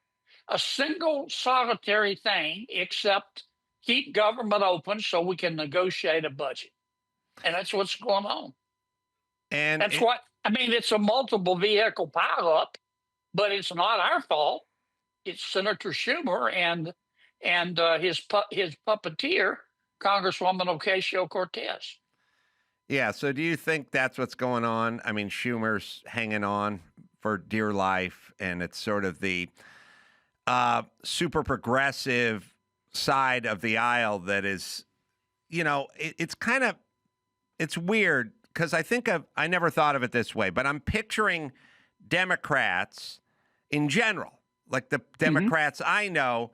[SPEAKER 15] a single solitary thing except keep government open so we can negotiate a budget. And that's what's going on.
[SPEAKER 2] And
[SPEAKER 15] that's what I mean. It's a multiple vehicle pileup, but it's not our fault. It's Senator Schumer and his puppeteer, Congresswoman Ocasio-Cortez.
[SPEAKER 2] Yeah. So do you think that's what's going on? I mean, Schumer's hanging on for dear life, and it's sort of the super progressive side of the aisle that is, it's weird because I never thought of it this way, but I'm picturing Democrats in general, like the Democrats I know,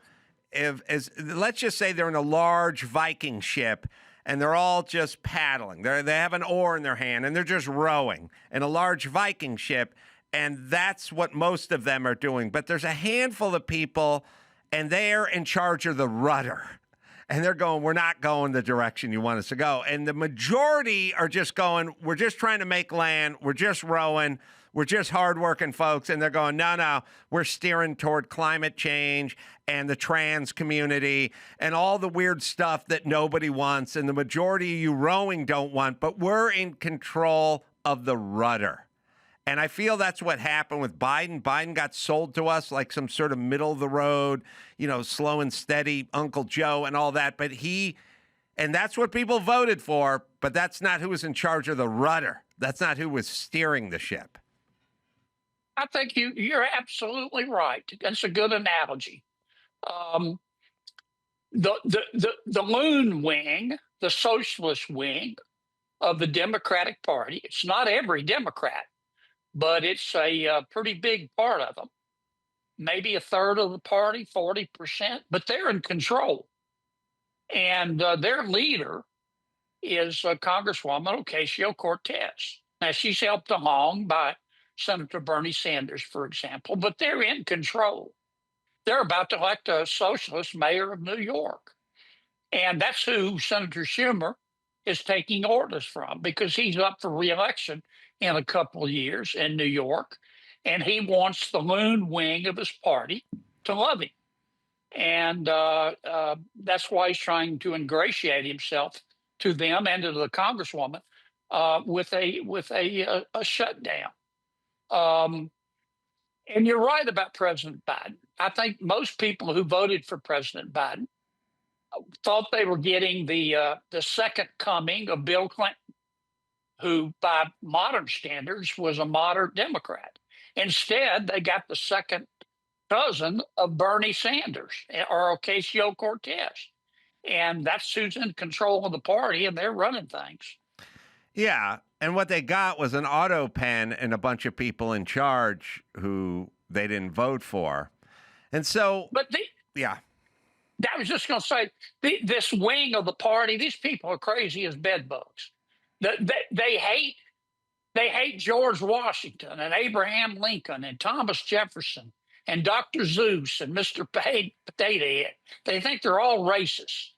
[SPEAKER 2] as let's just say they're in a large Viking ship and they're all just paddling. They have an oar in their hand and they're just rowing in a large Viking ship, and that's what most of them are doing. But there's a handful of people, and they're in charge of the rudder. And they're going, we're not going the direction you want us to go. And the majority are just going, we're just trying to make land. We're just rowing. We're just hardworking folks. And they're going, no, we're steering toward climate change and the trans community and all the weird stuff that nobody wants. And the majority of you rowing don't want, but we're in control of the rudder. And I feel that's what happened with Biden. Biden got sold to us like some sort of middle of the road, slow and steady Uncle Joe and all that. But and that's what people voted for, but that's not who was in charge of the rudder. That's not who was steering the ship.
[SPEAKER 15] I think you're absolutely right. That's a good analogy. The loon wing, the socialist wing of the Democratic Party, it's not every Democrat, but it's a pretty big part of them. Maybe a third of the party, 40%, but they're in control. And their leader is Congresswoman Ocasio-Cortez. Now, she's helped along by Senator Bernie Sanders, for example, but they're in control. They're about to elect a socialist mayor of New York. And that's who Senator Schumer is taking orders from, because he's up for re-election in a couple of years in New York, and he wants the loon wing of his party to love him. And that's why he's trying to ingratiate himself to them and to the Congresswoman with a shutdown. And you're right about President Biden. I think most people who voted for President Biden thought they were getting the second coming of Bill Clinton, who by modern standards was a moderate Democrat. Instead, they got the second cousin of Bernie Sanders or Ocasio-Cortez. And that's who's in control of the party, and they're running things.
[SPEAKER 2] Yeah, and what they got was an auto pen and a bunch of people in charge who they didn't vote for. And so, yeah.
[SPEAKER 15] I was just going to say, this wing of the party, these people are crazy as bedbugs. They hate George Washington and Abraham Lincoln and Thomas Jefferson and Dr. Zeus and Mr. Potato Head. They think they're all racist.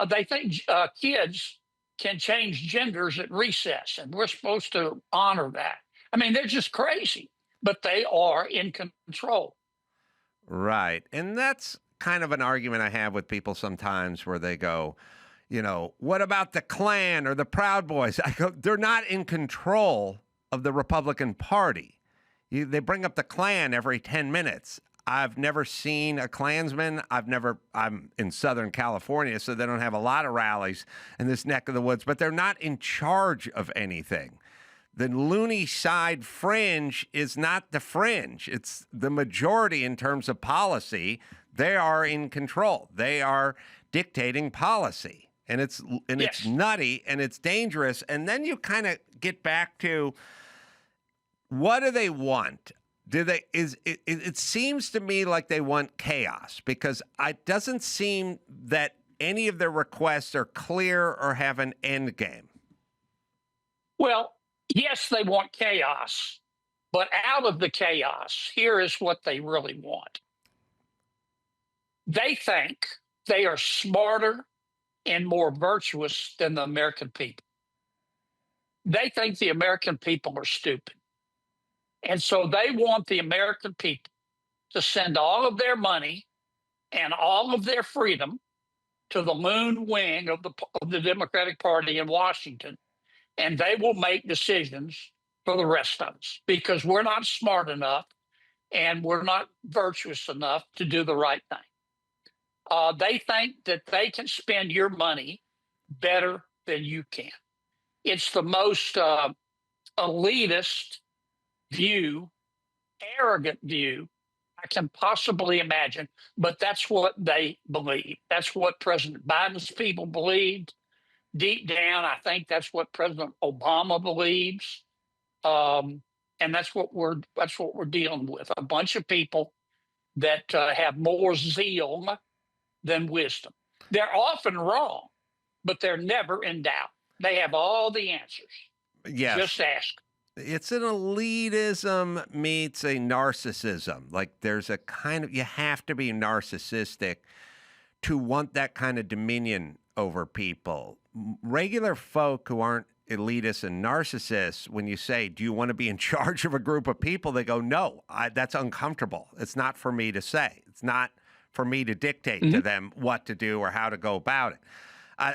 [SPEAKER 15] They think kids can change genders at recess, and we're supposed to honor that. I mean, they're just crazy, but they are in control.
[SPEAKER 2] Right. And that's kind of an argument I have with people sometimes where they go, what about the Klan or the Proud Boys? I go, they're not in control of the Republican Party. They bring up the Klan every 10 minutes. I've never seen a Klansman. I'm in Southern California, so they don't have a lot of rallies in this neck of the woods, but they're not in charge of anything. The loony side fringe is not the fringe. It's the majority in terms of policy. They are in control. They are dictating policy. And it's nutty and it's dangerous. And then you kind of get back to, what do they want? Do they? It seems to me like they want chaos because it doesn't seem that any of their requests are clear or have an end game.
[SPEAKER 15] Well, yes, they want chaos, but out of the chaos, here is what they really want. They think they are smarter and more virtuous than the American people. They think the American people are stupid. And so they want the American people to send all of their money and all of their freedom to the moon wing of the Democratic Party in Washington, and they will make decisions for the rest of us because we're not smart enough and we're not virtuous enough to do the right thing. They think that they can spend your money better than you can. It's the most elitist view, arrogant view I can possibly imagine, but that's what they believe. That's what President Biden's people believed. Deep down, I think that's what President Obama believes, and that's what we're dealing with. A bunch of people that have more zeal than wisdom. They're often wrong, but they're never in doubt. They have all the answers.
[SPEAKER 2] Yes.
[SPEAKER 15] Just ask.
[SPEAKER 2] It's an elitism meets a narcissism. Like there's a kind of, you have to be narcissistic to want that kind of dominion over people. Regular folk who aren't elitists and narcissists, when you say, do you want to be in charge of a group of people? They go, no, that's uncomfortable. It's not for me to say. It's not for me to dictate to them what to do or how to go about it.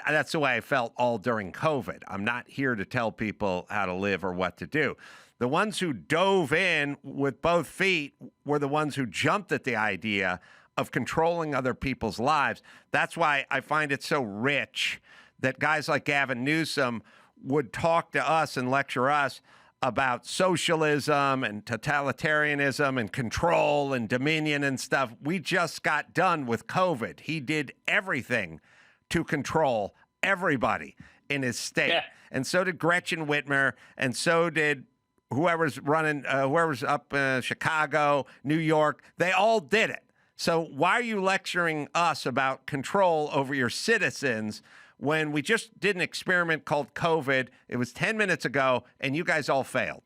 [SPEAKER 2] That's the way I felt all during COVID. I'm not here to tell people how to live or what to do. The ones who dove in with both feet were the ones who jumped at the idea of controlling other people's lives. That's why I find it so rich that guys like Gavin Newsom would talk to us and lecture us about socialism and totalitarianism and control and dominion and stuff. We just got done with COVID. He did everything to control everybody in his state. Yeah. And so did Gretchen Whitmer, and so did whoever's running, whoever's up in Chicago, New York. They all did it. So why are you lecturing us about control over your citizens when we just did an experiment called COVID? It was 10 minutes ago, and you guys all failed.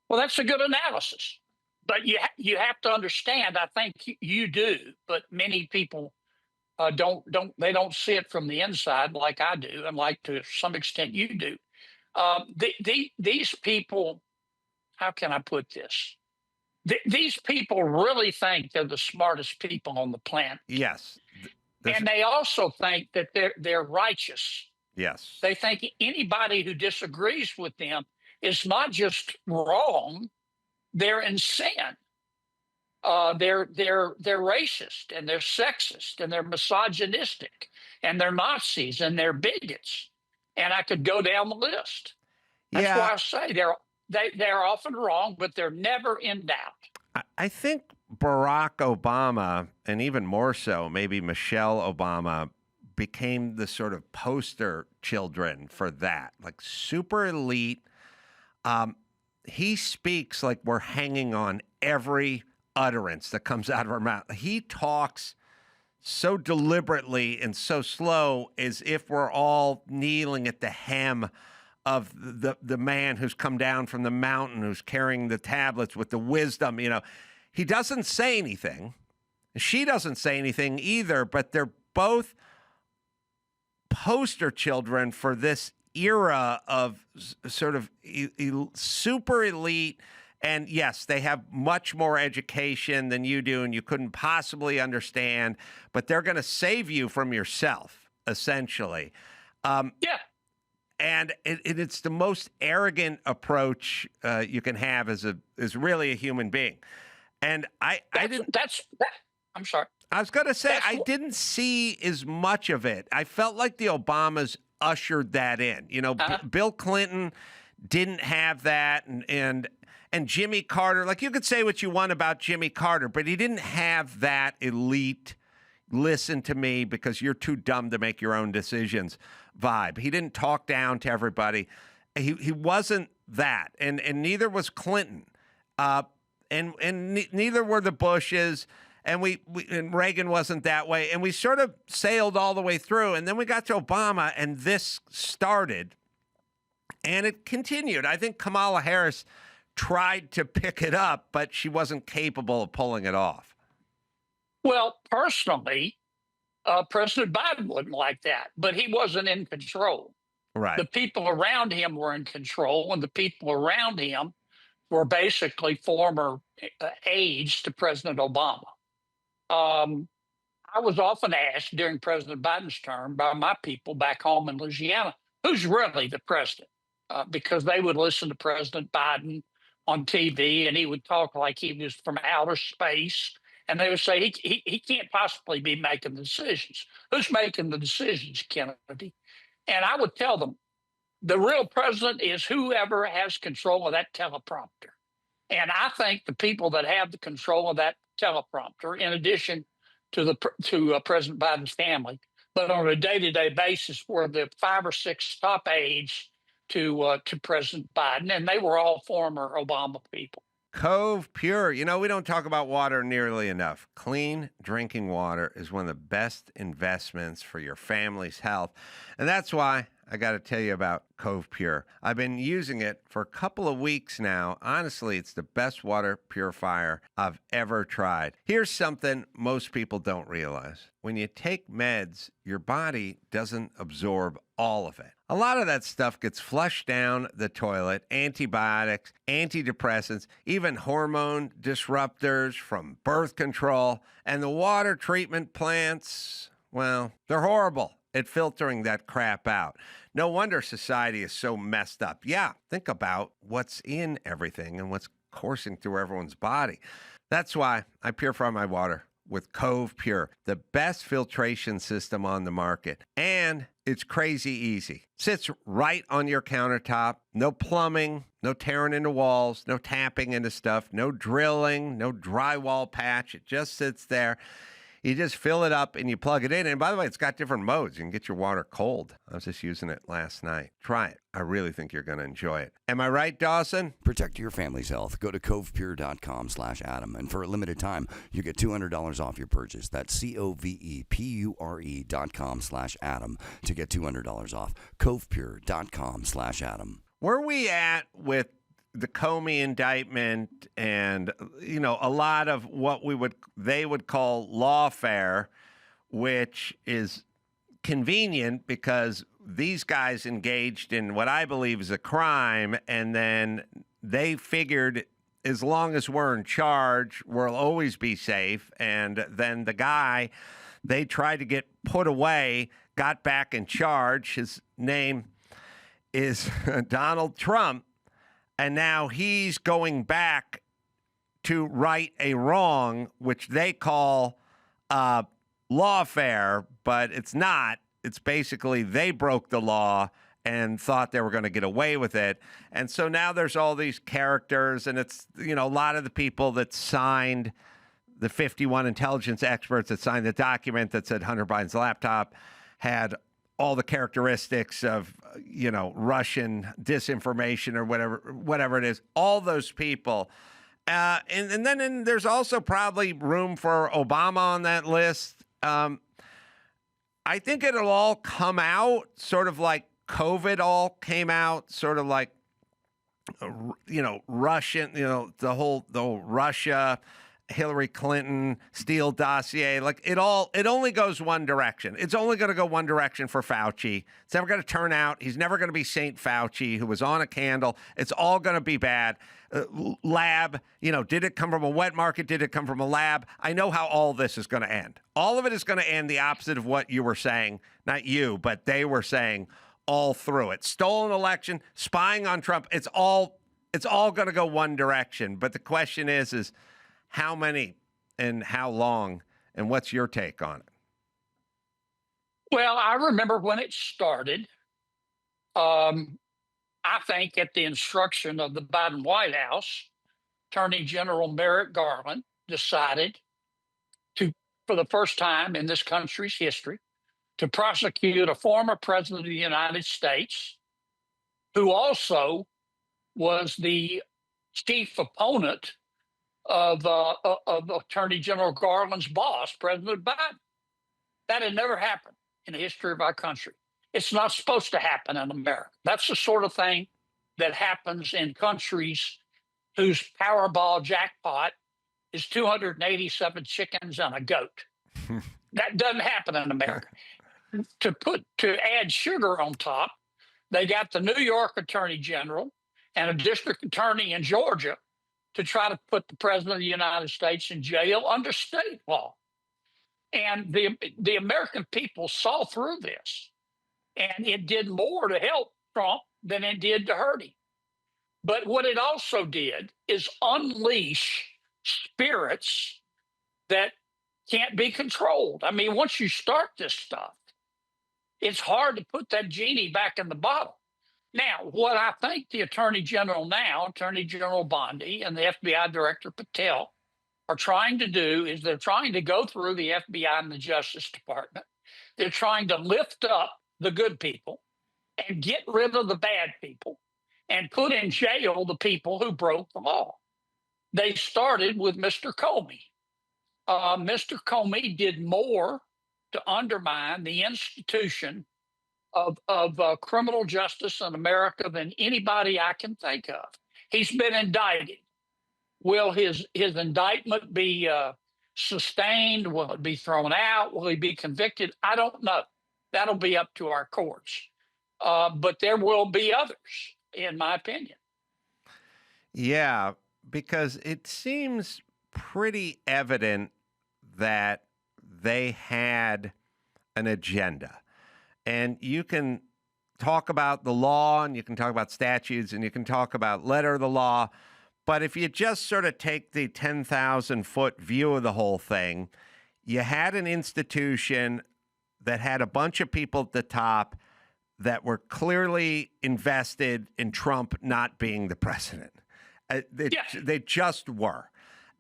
[SPEAKER 15] Well, that's a good analysis. But you have to understand, I think you do, but many people they don't see it from the inside like I do, and like to some extent you do. These people, how can I put this? These people really think they're the smartest people on the planet.
[SPEAKER 2] Yes,
[SPEAKER 15] and they also think that they're righteous.
[SPEAKER 2] Yes,
[SPEAKER 15] they think anybody who disagrees with them is not just wrong; they're in sin. They're racist and they're sexist and they're misogynistic and they're Nazis and they're bigots, and I could go down the list. That's why I say they're often wrong, but they're never in doubt.
[SPEAKER 2] I think Barack Obama, and even more so, maybe Michelle Obama, became the sort of poster children for that, like super elite. He speaks like we're hanging on every utterance that comes out of our mouth. He talks so deliberately and so slow as if we're all kneeling at the hem of the man who's come down from the mountain, who's carrying the tablets with the wisdom. You know, he doesn't say anything. She doesn't say anything either, but they're both poster children for this era of sort of super elite. And yes, they have much more education than you do, and you couldn't possibly understand, but they're going to save you from yourself, essentially. And it's the most arrogant approach you can have as really a human being. And
[SPEAKER 15] I'm sorry.
[SPEAKER 2] I was going to say, I didn't see as much of it. I felt like the Obamas ushered that in. You know, Bill Clinton didn't have that, and Jimmy Carter, like you could say what you want about Jimmy Carter, but he didn't have that elite, listen to me because you're too dumb to make your own decisions vibe. He didn't talk down to everybody. He wasn't that, and neither was Clinton. Neither were the Bushes. And and Reagan wasn't that way. And we sort of sailed all the way through. And then we got to Obama, and this started. And it continued. I think Kamala Harris tried to pick it up, but she wasn't capable of pulling it off.
[SPEAKER 15] Well, personally, President Biden wouldn't like that, but he wasn't in control.
[SPEAKER 2] Right.
[SPEAKER 15] The people around him were in control, and the people around him were basically former aides to President Obama. I was often asked during President Biden's term by my people back home in Louisiana, who's really the president? Because they would listen to President Biden on TV, and he would talk like he was from outer space. And they would say, he can't possibly be making the decisions. Who's making the decisions, Kennedy? And I would tell them, the real president is whoever has control of that teleprompter. And I think the people that have the control of that teleprompter, in addition to President Biden's family, but on a day-to-day basis, were the 5 or 6 top aides to President Biden, and they were all former Obama people.
[SPEAKER 2] Cove Pure. You know, we don't talk about water nearly enough. Clean drinking water is one of the best investments for your family's health. And that's why I got to tell you about Cove Pure. I've been using it for a couple of weeks now. Honestly, it's the best water purifier I've ever tried. Here's something most people don't realize. When you take meds, your body doesn't absorb all of it. A lot of that stuff gets flushed down the toilet, antibiotics, antidepressants, even hormone disruptors from birth control, and the water treatment plants, well, they're horrible at filtering that crap out. No wonder society is so messed up. Yeah, think about what's in everything and what's coursing through everyone's body. That's why I purify my water with Cove Pure, the best filtration system on the market. And it's crazy easy. Sits right on your countertop. No plumbing, no tearing into walls, no tapping into stuff, no drilling, no drywall patch. It just sits there. You just fill it up and you plug it in. And by the way, it's got different modes. You can get your water cold. I was just using it last night. Try it. I really think you're going to enjoy it. Am I right, Dawson?
[SPEAKER 1] Protect your family's health. Go to covepure.com/Adam. And for a limited time, you get $200 off your purchase. That's covepure.com/Adam to get $200 off. covepure.com/Adam.
[SPEAKER 2] Where we at with the Comey indictment and, you know, a lot of what they would call lawfare, which is convenient because these guys engaged in what I believe is a crime, and then they figured as long as we're in charge, we'll always be safe. And then the guy they tried to get put away got back in charge. His name is Donald Trump. And now he's going back to right a wrong, which they call lawfare, but it's not. It's basically they broke the law and thought they were going to get away with it. And so now there's all these characters, and it's, you know, a lot of the people that signed, the 51 intelligence experts that signed the document that said Hunter Biden's laptop had all the characteristics of, you know, Russian disinformation or whatever it is, all those people. And then there's also probably room for Obama on that list. I think it'll all come out sort of like COVID all came out, sort of like, you know, Russian, you know, the whole Russia, Hillary Clinton, Steele dossier, like it only goes one direction. It's only going to go one direction for Fauci. It's never going to turn out. He's never going to be Saint Fauci, who was on a candle. It's all going to be bad. Lab, you know, did it come from a wet market? Did it come from a lab? I know how all this is going to end. All of it is going to end the opposite of what you were saying. Not you, but they were saying all through it. Stolen election, spying on Trump. It's all going to go one direction. But the question is how many and how long, and what's your take on it?
[SPEAKER 15] Well, I remember when it started. I think at the instruction of the Biden White House, Attorney General Merrick Garland decided to, for the first time in this country's history, to prosecute a former president of the United States who also was the chief opponent of Attorney General Garland's boss, President Biden. That had never happened in the history of our country. It's not supposed to happen in America. That's the sort of thing that happens in countries whose Powerball jackpot is 287 chickens and a goat. That doesn't happen in America. To add sugar on top, they got the New York Attorney General and a district attorney in Georgia to try to put the President of the United States in jail under state law. And the American people saw through this, and it did more to help Trump than it did to hurt him. But what it also did is unleash spirits that can't be controlled. I mean, once you start this stuff, it's hard to put that genie back in the bottle. Now, what I think the Attorney General now, Attorney General Bondi and the FBI Director Patel are trying to do is they're trying to go through the FBI and the Justice Department. They're trying to lift up the good people and get rid of the bad people and put in jail the people who broke the law. They started with Mr. Comey. Mr. Comey did more to undermine the institution of criminal justice in America than anybody I can think of. He's been indicted. Will his indictment be sustained? Will it be thrown out? Will he be convicted? I don't know. That'll be up to our courts. But there will be others, in my opinion.
[SPEAKER 2] Yeah, because it seems pretty evident that they had an agenda. And you can talk about the law, and you can talk about statutes, and you can talk about letter of the law. But if you just sort of take the 10,000-foot view of the whole thing, you had an institution that had a bunch of people at the top that were clearly invested in Trump not being the president. They just were.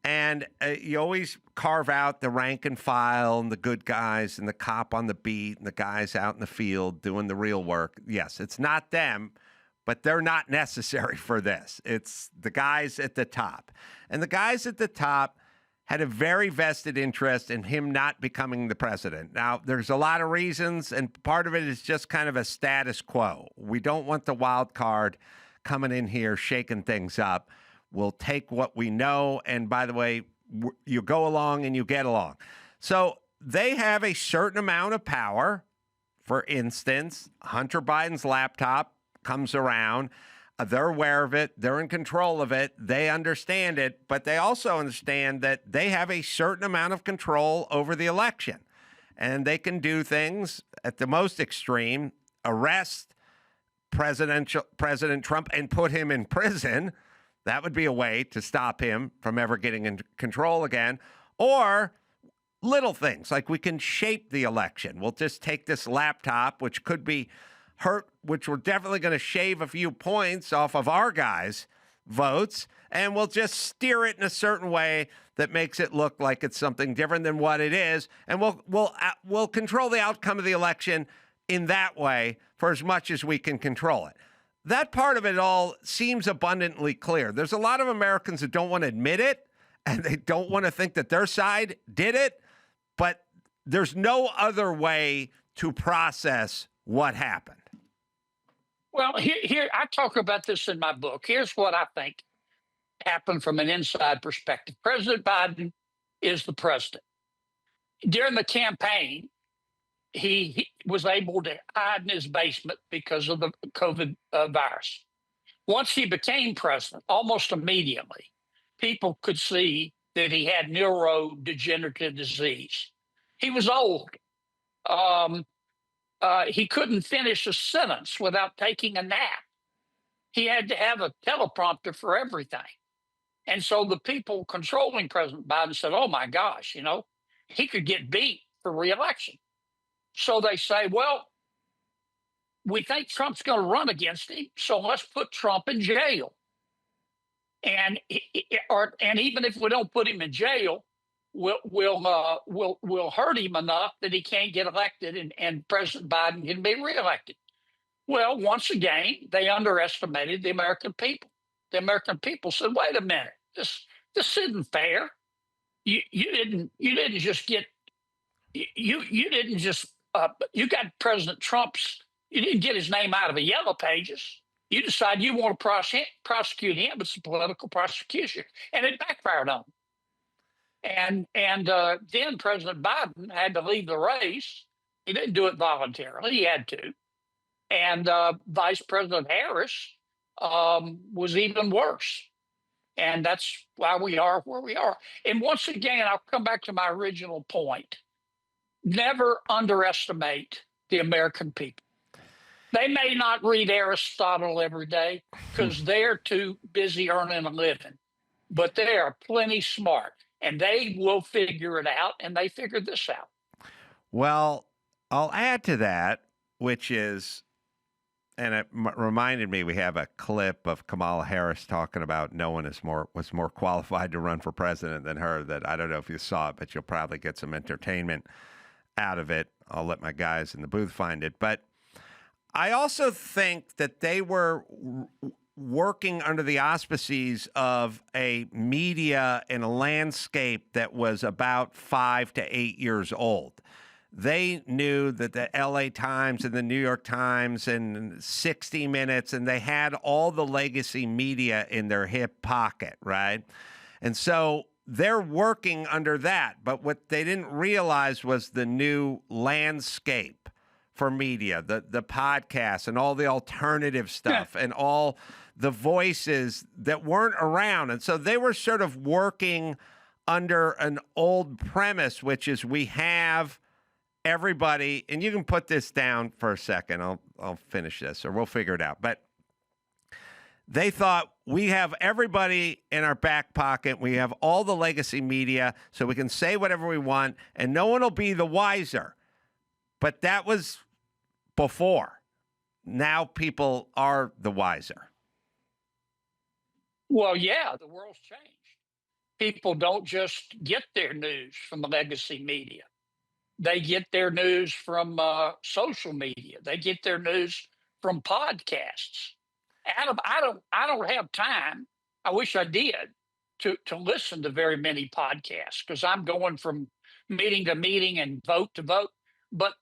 [SPEAKER 2] And you always carve out the rank and file and the good guys and the cop on the beat and the guys out in the field doing the real work. Yes, it's not them, but they're not necessary for this. It's the guys at the top. And the guys at the top had a very vested interest in him not becoming the president. Now, there's a lot of reasons, and part of it is just kind of a status quo. We don't want the wild card coming in here shaking things up. We'll take what we know, and by the way, you go along and you get along. So they have a certain amount of power. For instance, Hunter Biden's laptop comes around. They're aware of it. They're in control of it. They understand it, but they also understand that they have a certain amount of control over the election, and they can do things at the most extreme, arrest President Trump and put him in prison. That would be a way to stop him from ever getting in control again. Or little things like we can shape the election. We'll just take this laptop, which could be hurt, which we're definitely going to shave a few points off of our guys' votes, and we'll just steer it in a certain way that makes it look like it's something different than what it is. And we'll control the outcome of the election in that way for as much as we can control it. That part of it all seems abundantly clear. There's a lot of Americans that don't want to admit it, and they don't want to think that their side did it, but there's no other way to process what happened.
[SPEAKER 15] Well, here I talk about this in my book. Here's what I think happened from an inside perspective. President Biden is the president. During the campaign, he was able to hide in his basement because of the COVID virus. Once he became president, almost immediately, people could see that he had neurodegenerative disease. He was old. He couldn't finish a sentence without taking a nap. He had to have a teleprompter for everything. And so the people controlling President Biden said, oh my gosh, he could get beat for re-election. So they say, well, we think Trump's going to run against him, so let's put Trump in jail. And even if we don't put him in jail, we'll hurt him enough that he can't get elected and President Biden can be reelected. Well, once again, they underestimated the American people. the American people said, "Wait a minute, this isn't fair. You didn't just get you didn't just you got President Trump's you didn't get his name out of the yellow pages. You decide you want to prosecute him. It's a political prosecution, and it backfired on him. And then President Biden had to leave the race. He didn't do it voluntarily. He had to. And Vice President Harris was even worse. And that's why we are where we are. And once again, I'll come back to my original point. Never underestimate the American people. They may not read Aristotle every day because they're too busy earning a living, but they are plenty smart and they will figure it out, and they figured this out.
[SPEAKER 2] Well, I'll add to that, which is, and it reminded me, we have a clip of Kamala Harris talking about no one was more qualified to run for president than her. That I don't know if you saw it, but you'll probably get some entertainment out of it. I'll let my guys in the booth find it. But I also think that they were working under the auspices of a media and a landscape that was about 5 to 8 years old. They knew that the LA Times and the New York Times and 60 Minutes, and they had all the legacy media in their hip pocket, right? And so they're working under that. But what they didn't realize was the new landscape for media, the podcasts and all the alternative stuff and all the voices that weren't around. And so they were sort of working under an old premise, which is we have everybody, and you can put this down for a second. I'll finish this, or we'll figure it out. But they thought we have everybody in our back pocket. We have all the legacy media, so we can say whatever we want, and no one will be the wiser. But that was before. Now people are the wiser.
[SPEAKER 15] Well, yeah, the world's changed. People don't just get their news from the legacy media. They get their news from social media. They get their news from podcasts. Adam, I don't have time. I wish I did to listen to very many podcasts because I'm going from meeting to meeting and vote to vote. But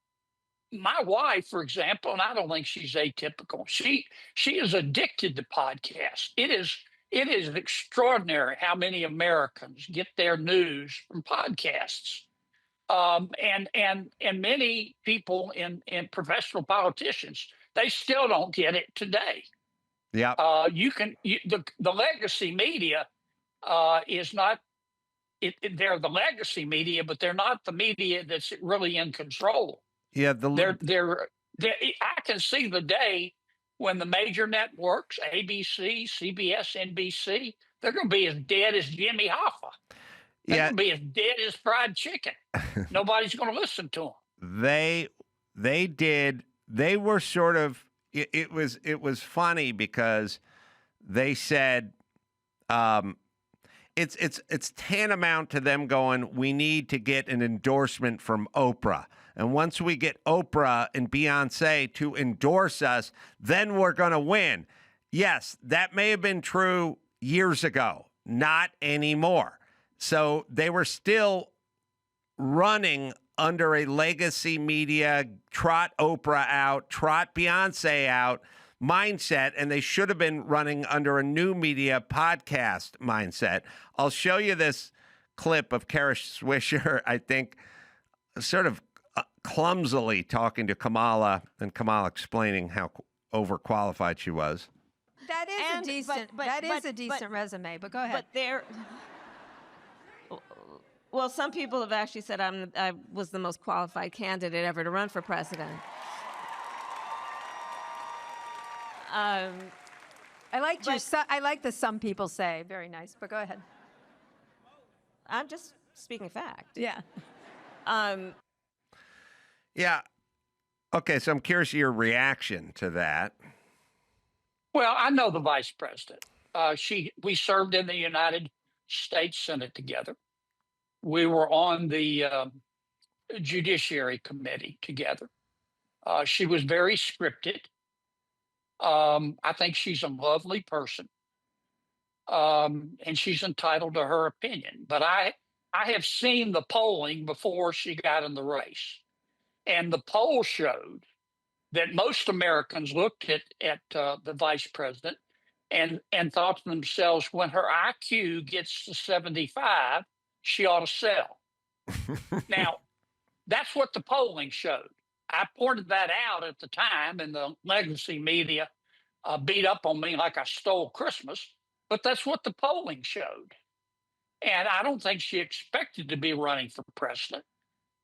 [SPEAKER 15] my wife, for example, and I don't think she's atypical. She is addicted to podcasts. It is extraordinary how many Americans get their news from podcasts. And many people in professional politicians, they still don't get it today.
[SPEAKER 2] Yeah.
[SPEAKER 15] The legacy media is not. They're the legacy media, but they're not the media that's really in control.
[SPEAKER 2] Yeah.
[SPEAKER 15] I can see the day when the major networks, ABC, CBS, NBC, they're going to be as dead as Jimmy Hoffa. They're going to be as dead as fried chicken. Nobody's going to listen to them.
[SPEAKER 2] They were sort of. It was funny because they said it's tantamount to them going, we need to get an endorsement from Oprah. And once we get Oprah and Beyonce to endorse us, then we're going to win. Yes, that may have been true years ago, not anymore. So they were still running under a legacy media, trot Oprah out, trot Beyonce out mindset, and they should have been running under a new media podcast mindset. I'll show you this clip of Kara Swisher, I think, sort of clumsily talking to Kamala, and Kamala explaining how overqualified she was.
[SPEAKER 16] That is a decent resume, but go ahead.
[SPEAKER 17] Well, some people have actually said I was the most qualified candidate ever to run for president.
[SPEAKER 16] I like the some people say. Very nice, but go ahead.
[SPEAKER 17] I'm just speaking fact.
[SPEAKER 16] Yeah.
[SPEAKER 2] Yeah. Okay, so I'm curious your reaction to that.
[SPEAKER 15] Well, I know the vice president. We served in the United States Senate together. We were on the Judiciary Committee together. She was very scripted. I think she's a lovely person. and she's entitled to her opinion. But I have seen the polling before she got in the race, and the poll showed that most Americans looked at the vice president and thought to themselves, when her IQ gets to 75, she ought to sell. Now, that's what the polling showed. I pointed that out at the time, and the legacy media beat up on me like I stole Christmas, but that's what the polling showed. And I don't think she expected to be running for president,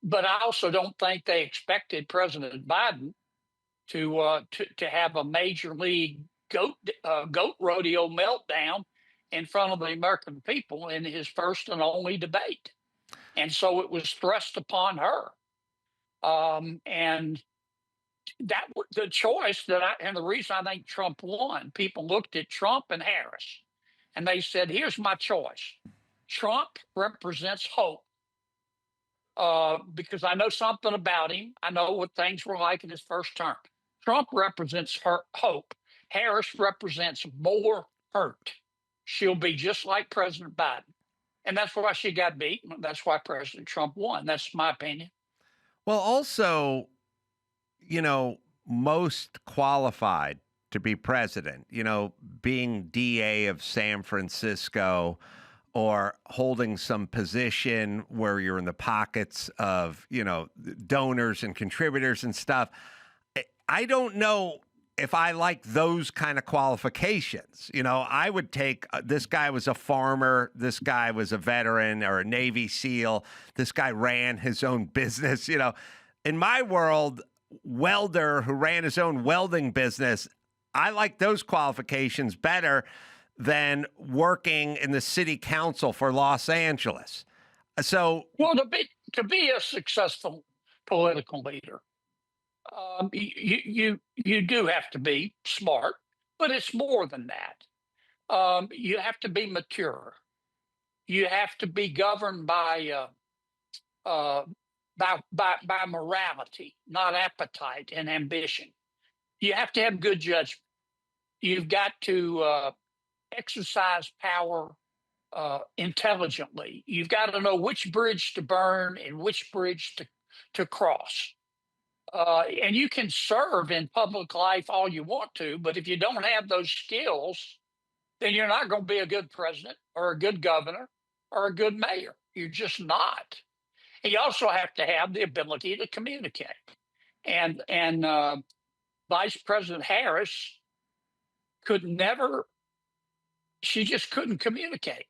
[SPEAKER 15] but I also don't think they expected President Biden to have a major league goat rodeo meltdown in front of the American people in his first and only debate. And so it was thrust upon her. And that the choice and the reason I think Trump won, people looked at Trump and Harris and they said, here's my choice. Trump represents hope. Because I know something about him. I know what things were like in his first term. Trump represents hope. Harris represents more hurt. She'll be just like President Biden. And that's why she got beat. That's why President Trump won. That's my opinion.
[SPEAKER 2] Well, also, most qualified to be president, being DA of San Francisco or holding some position where you're in the pockets of, donors and contributors and stuff. I don't know if I like those kind of qualifications. I would take this guy was a farmer, this guy was a veteran or a Navy SEAL, this guy ran his own business. In my world, welder who ran his own welding business, I like those qualifications better than working in the city council for Los Angeles. So,
[SPEAKER 15] well, to be a successful political leader, you do have to be smart, but it's more than that. You have to be mature. You have to be governed by morality, not appetite and ambition. You have to have good judgment. You've got to exercise power intelligently. You've got to know which bridge to burn and which bridge to cross. And you can serve in public life all you want to, but if you don't have those skills, then you're not going to be a good president or a good governor or a good mayor. You're just not. And you also have to have the ability to communicate. And Vice President Harris she just couldn't communicate.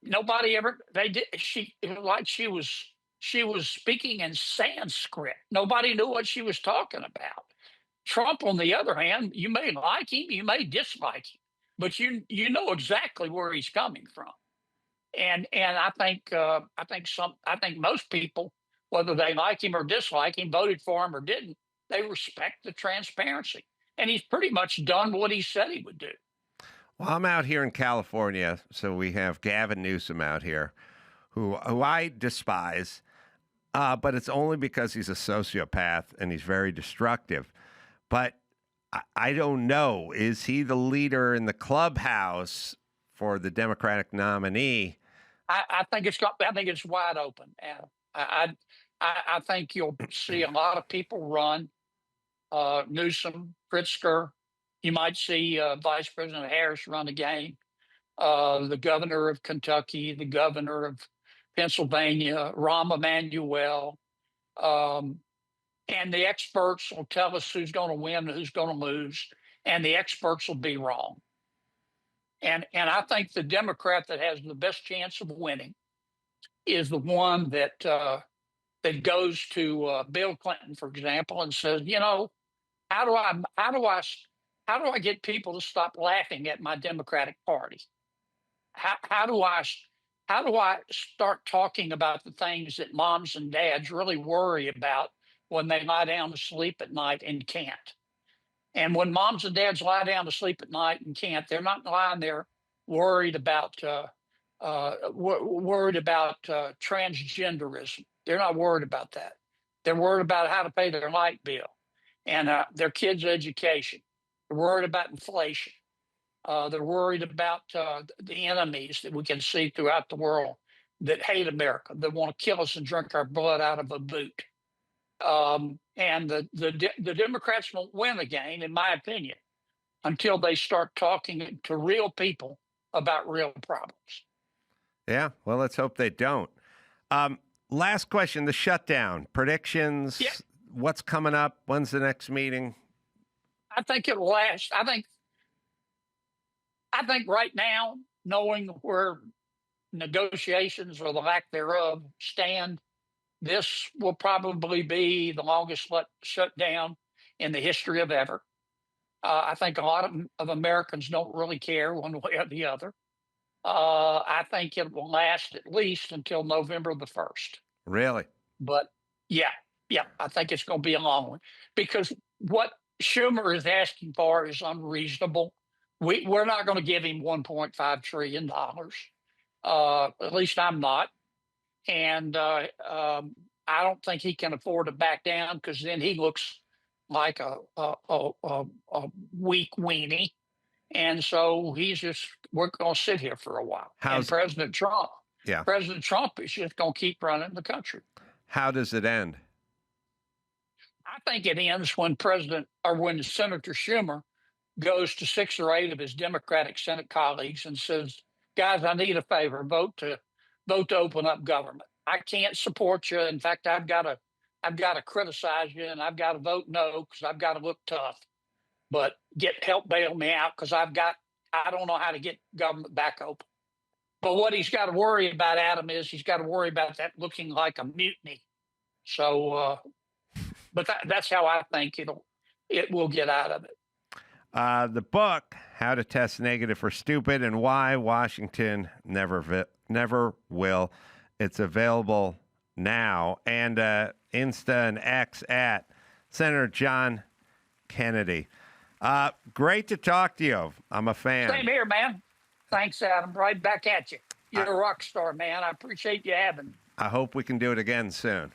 [SPEAKER 15] Nobody ever, it was like she was speaking in Sanskrit. Nobody knew what she was talking about. Trump, on the other hand, you may like him, you may dislike him, but you know exactly where he's coming from. And I think most people, whether they like him or dislike him, voted for him or didn't, they respect the transparency. And he's pretty much done what he said he would do.
[SPEAKER 2] Well, I'm out here in California, so we have Gavin Newsom out here, who I despise, but it's only because he's a sociopath and he's very destructive. But I don't know. Is he the leader in the clubhouse for the Democratic nominee?
[SPEAKER 15] I think it's wide open, Adam. I think you'll see a lot of people run. Newsom, Pritzker. You might see Vice President Harris run again. The governor of Kentucky, the governor of Pennsylvania, Rahm Emanuel. And the experts will tell us who's going to win and who's going to lose. And the experts will be wrong. And I think the Democrat that has the best chance of winning is the one that goes to Bill Clinton, for example, and says, how do I get people to stop laughing at my Democratic Party? How do I start talking about the things that moms and dads really worry about when they lie down to sleep at night and can't? And when moms and dads lie down to sleep at night and can't, they're not lying there worried about transgenderism. They're not worried about that. They're worried about how to pay their light bill and their kids' education. They're worried about inflation. They're worried about the enemies that we can see throughout the world that hate America, that want to kill us and drink our blood out of a boot. And the Democrats won't win again, in my opinion, until they start talking to real people about real problems.
[SPEAKER 2] Yeah, well, let's hope they don't. Last question, the shutdown. Predictions, what's coming up? When's the next meeting?
[SPEAKER 15] I think it'll last. I think right now, knowing where negotiations or the lack thereof stand, this will probably be the longest shutdown in the history of ever. I think a lot of Americans don't really care one way or the other. I think it will last at least until November the 1st.
[SPEAKER 2] Really?
[SPEAKER 15] But yeah, I think it's going to be a long one because what Schumer is asking for is unreasonable. We're not going to give him $1.5 trillion. At least I'm not. And I don't think he can afford to back down because then he looks like a weak weenie. And so we're going to sit here for a while. And President Trump is just going to keep running the country.
[SPEAKER 2] How does it end?
[SPEAKER 15] I think it ends when when Senator Schumer goes to 6 or 8 of his Democratic Senate colleagues and says, guys, I need a favor, vote to open up government. I can't support you. In fact, I've got to criticize you and I've got to vote no because I've got to look tough. But help bail me out because I don't know how to get government back open. But what he's got to worry about, Adam, is he's got to worry about that looking like a mutiny. So, but that's how I think it will get out of it.
[SPEAKER 2] The book, How to Test Negative for Stupid and Why Washington Never Will. It's available now. And Insta and X at Senator John Kennedy. Great to talk to you. I'm a fan.
[SPEAKER 15] Same here, man. Thanks, Adam. Right back at you. You're a rock star, man. I appreciate you having me.
[SPEAKER 2] I hope we can do it again soon.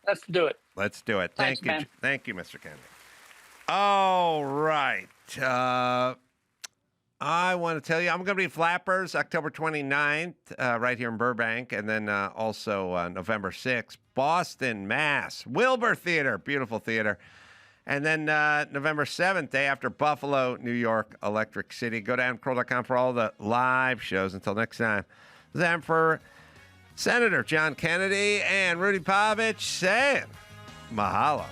[SPEAKER 15] Let's do it.
[SPEAKER 2] Let's do it.
[SPEAKER 15] Thanks,
[SPEAKER 2] Thank you.
[SPEAKER 15] man.
[SPEAKER 2] Thank you, Mr. Kennedy. All right. I want to tell you, I'm going to be Flappers October 29th right here in Burbank, and then also November 6th, Boston, Mass. Wilbur Theater, beautiful theater. And then November 7th, day after Buffalo, New York, Electric City. Go down to Carolla.com for all the live shows. Until next time, then for Senator John Kennedy and Rudy PAVICH saying mahalo.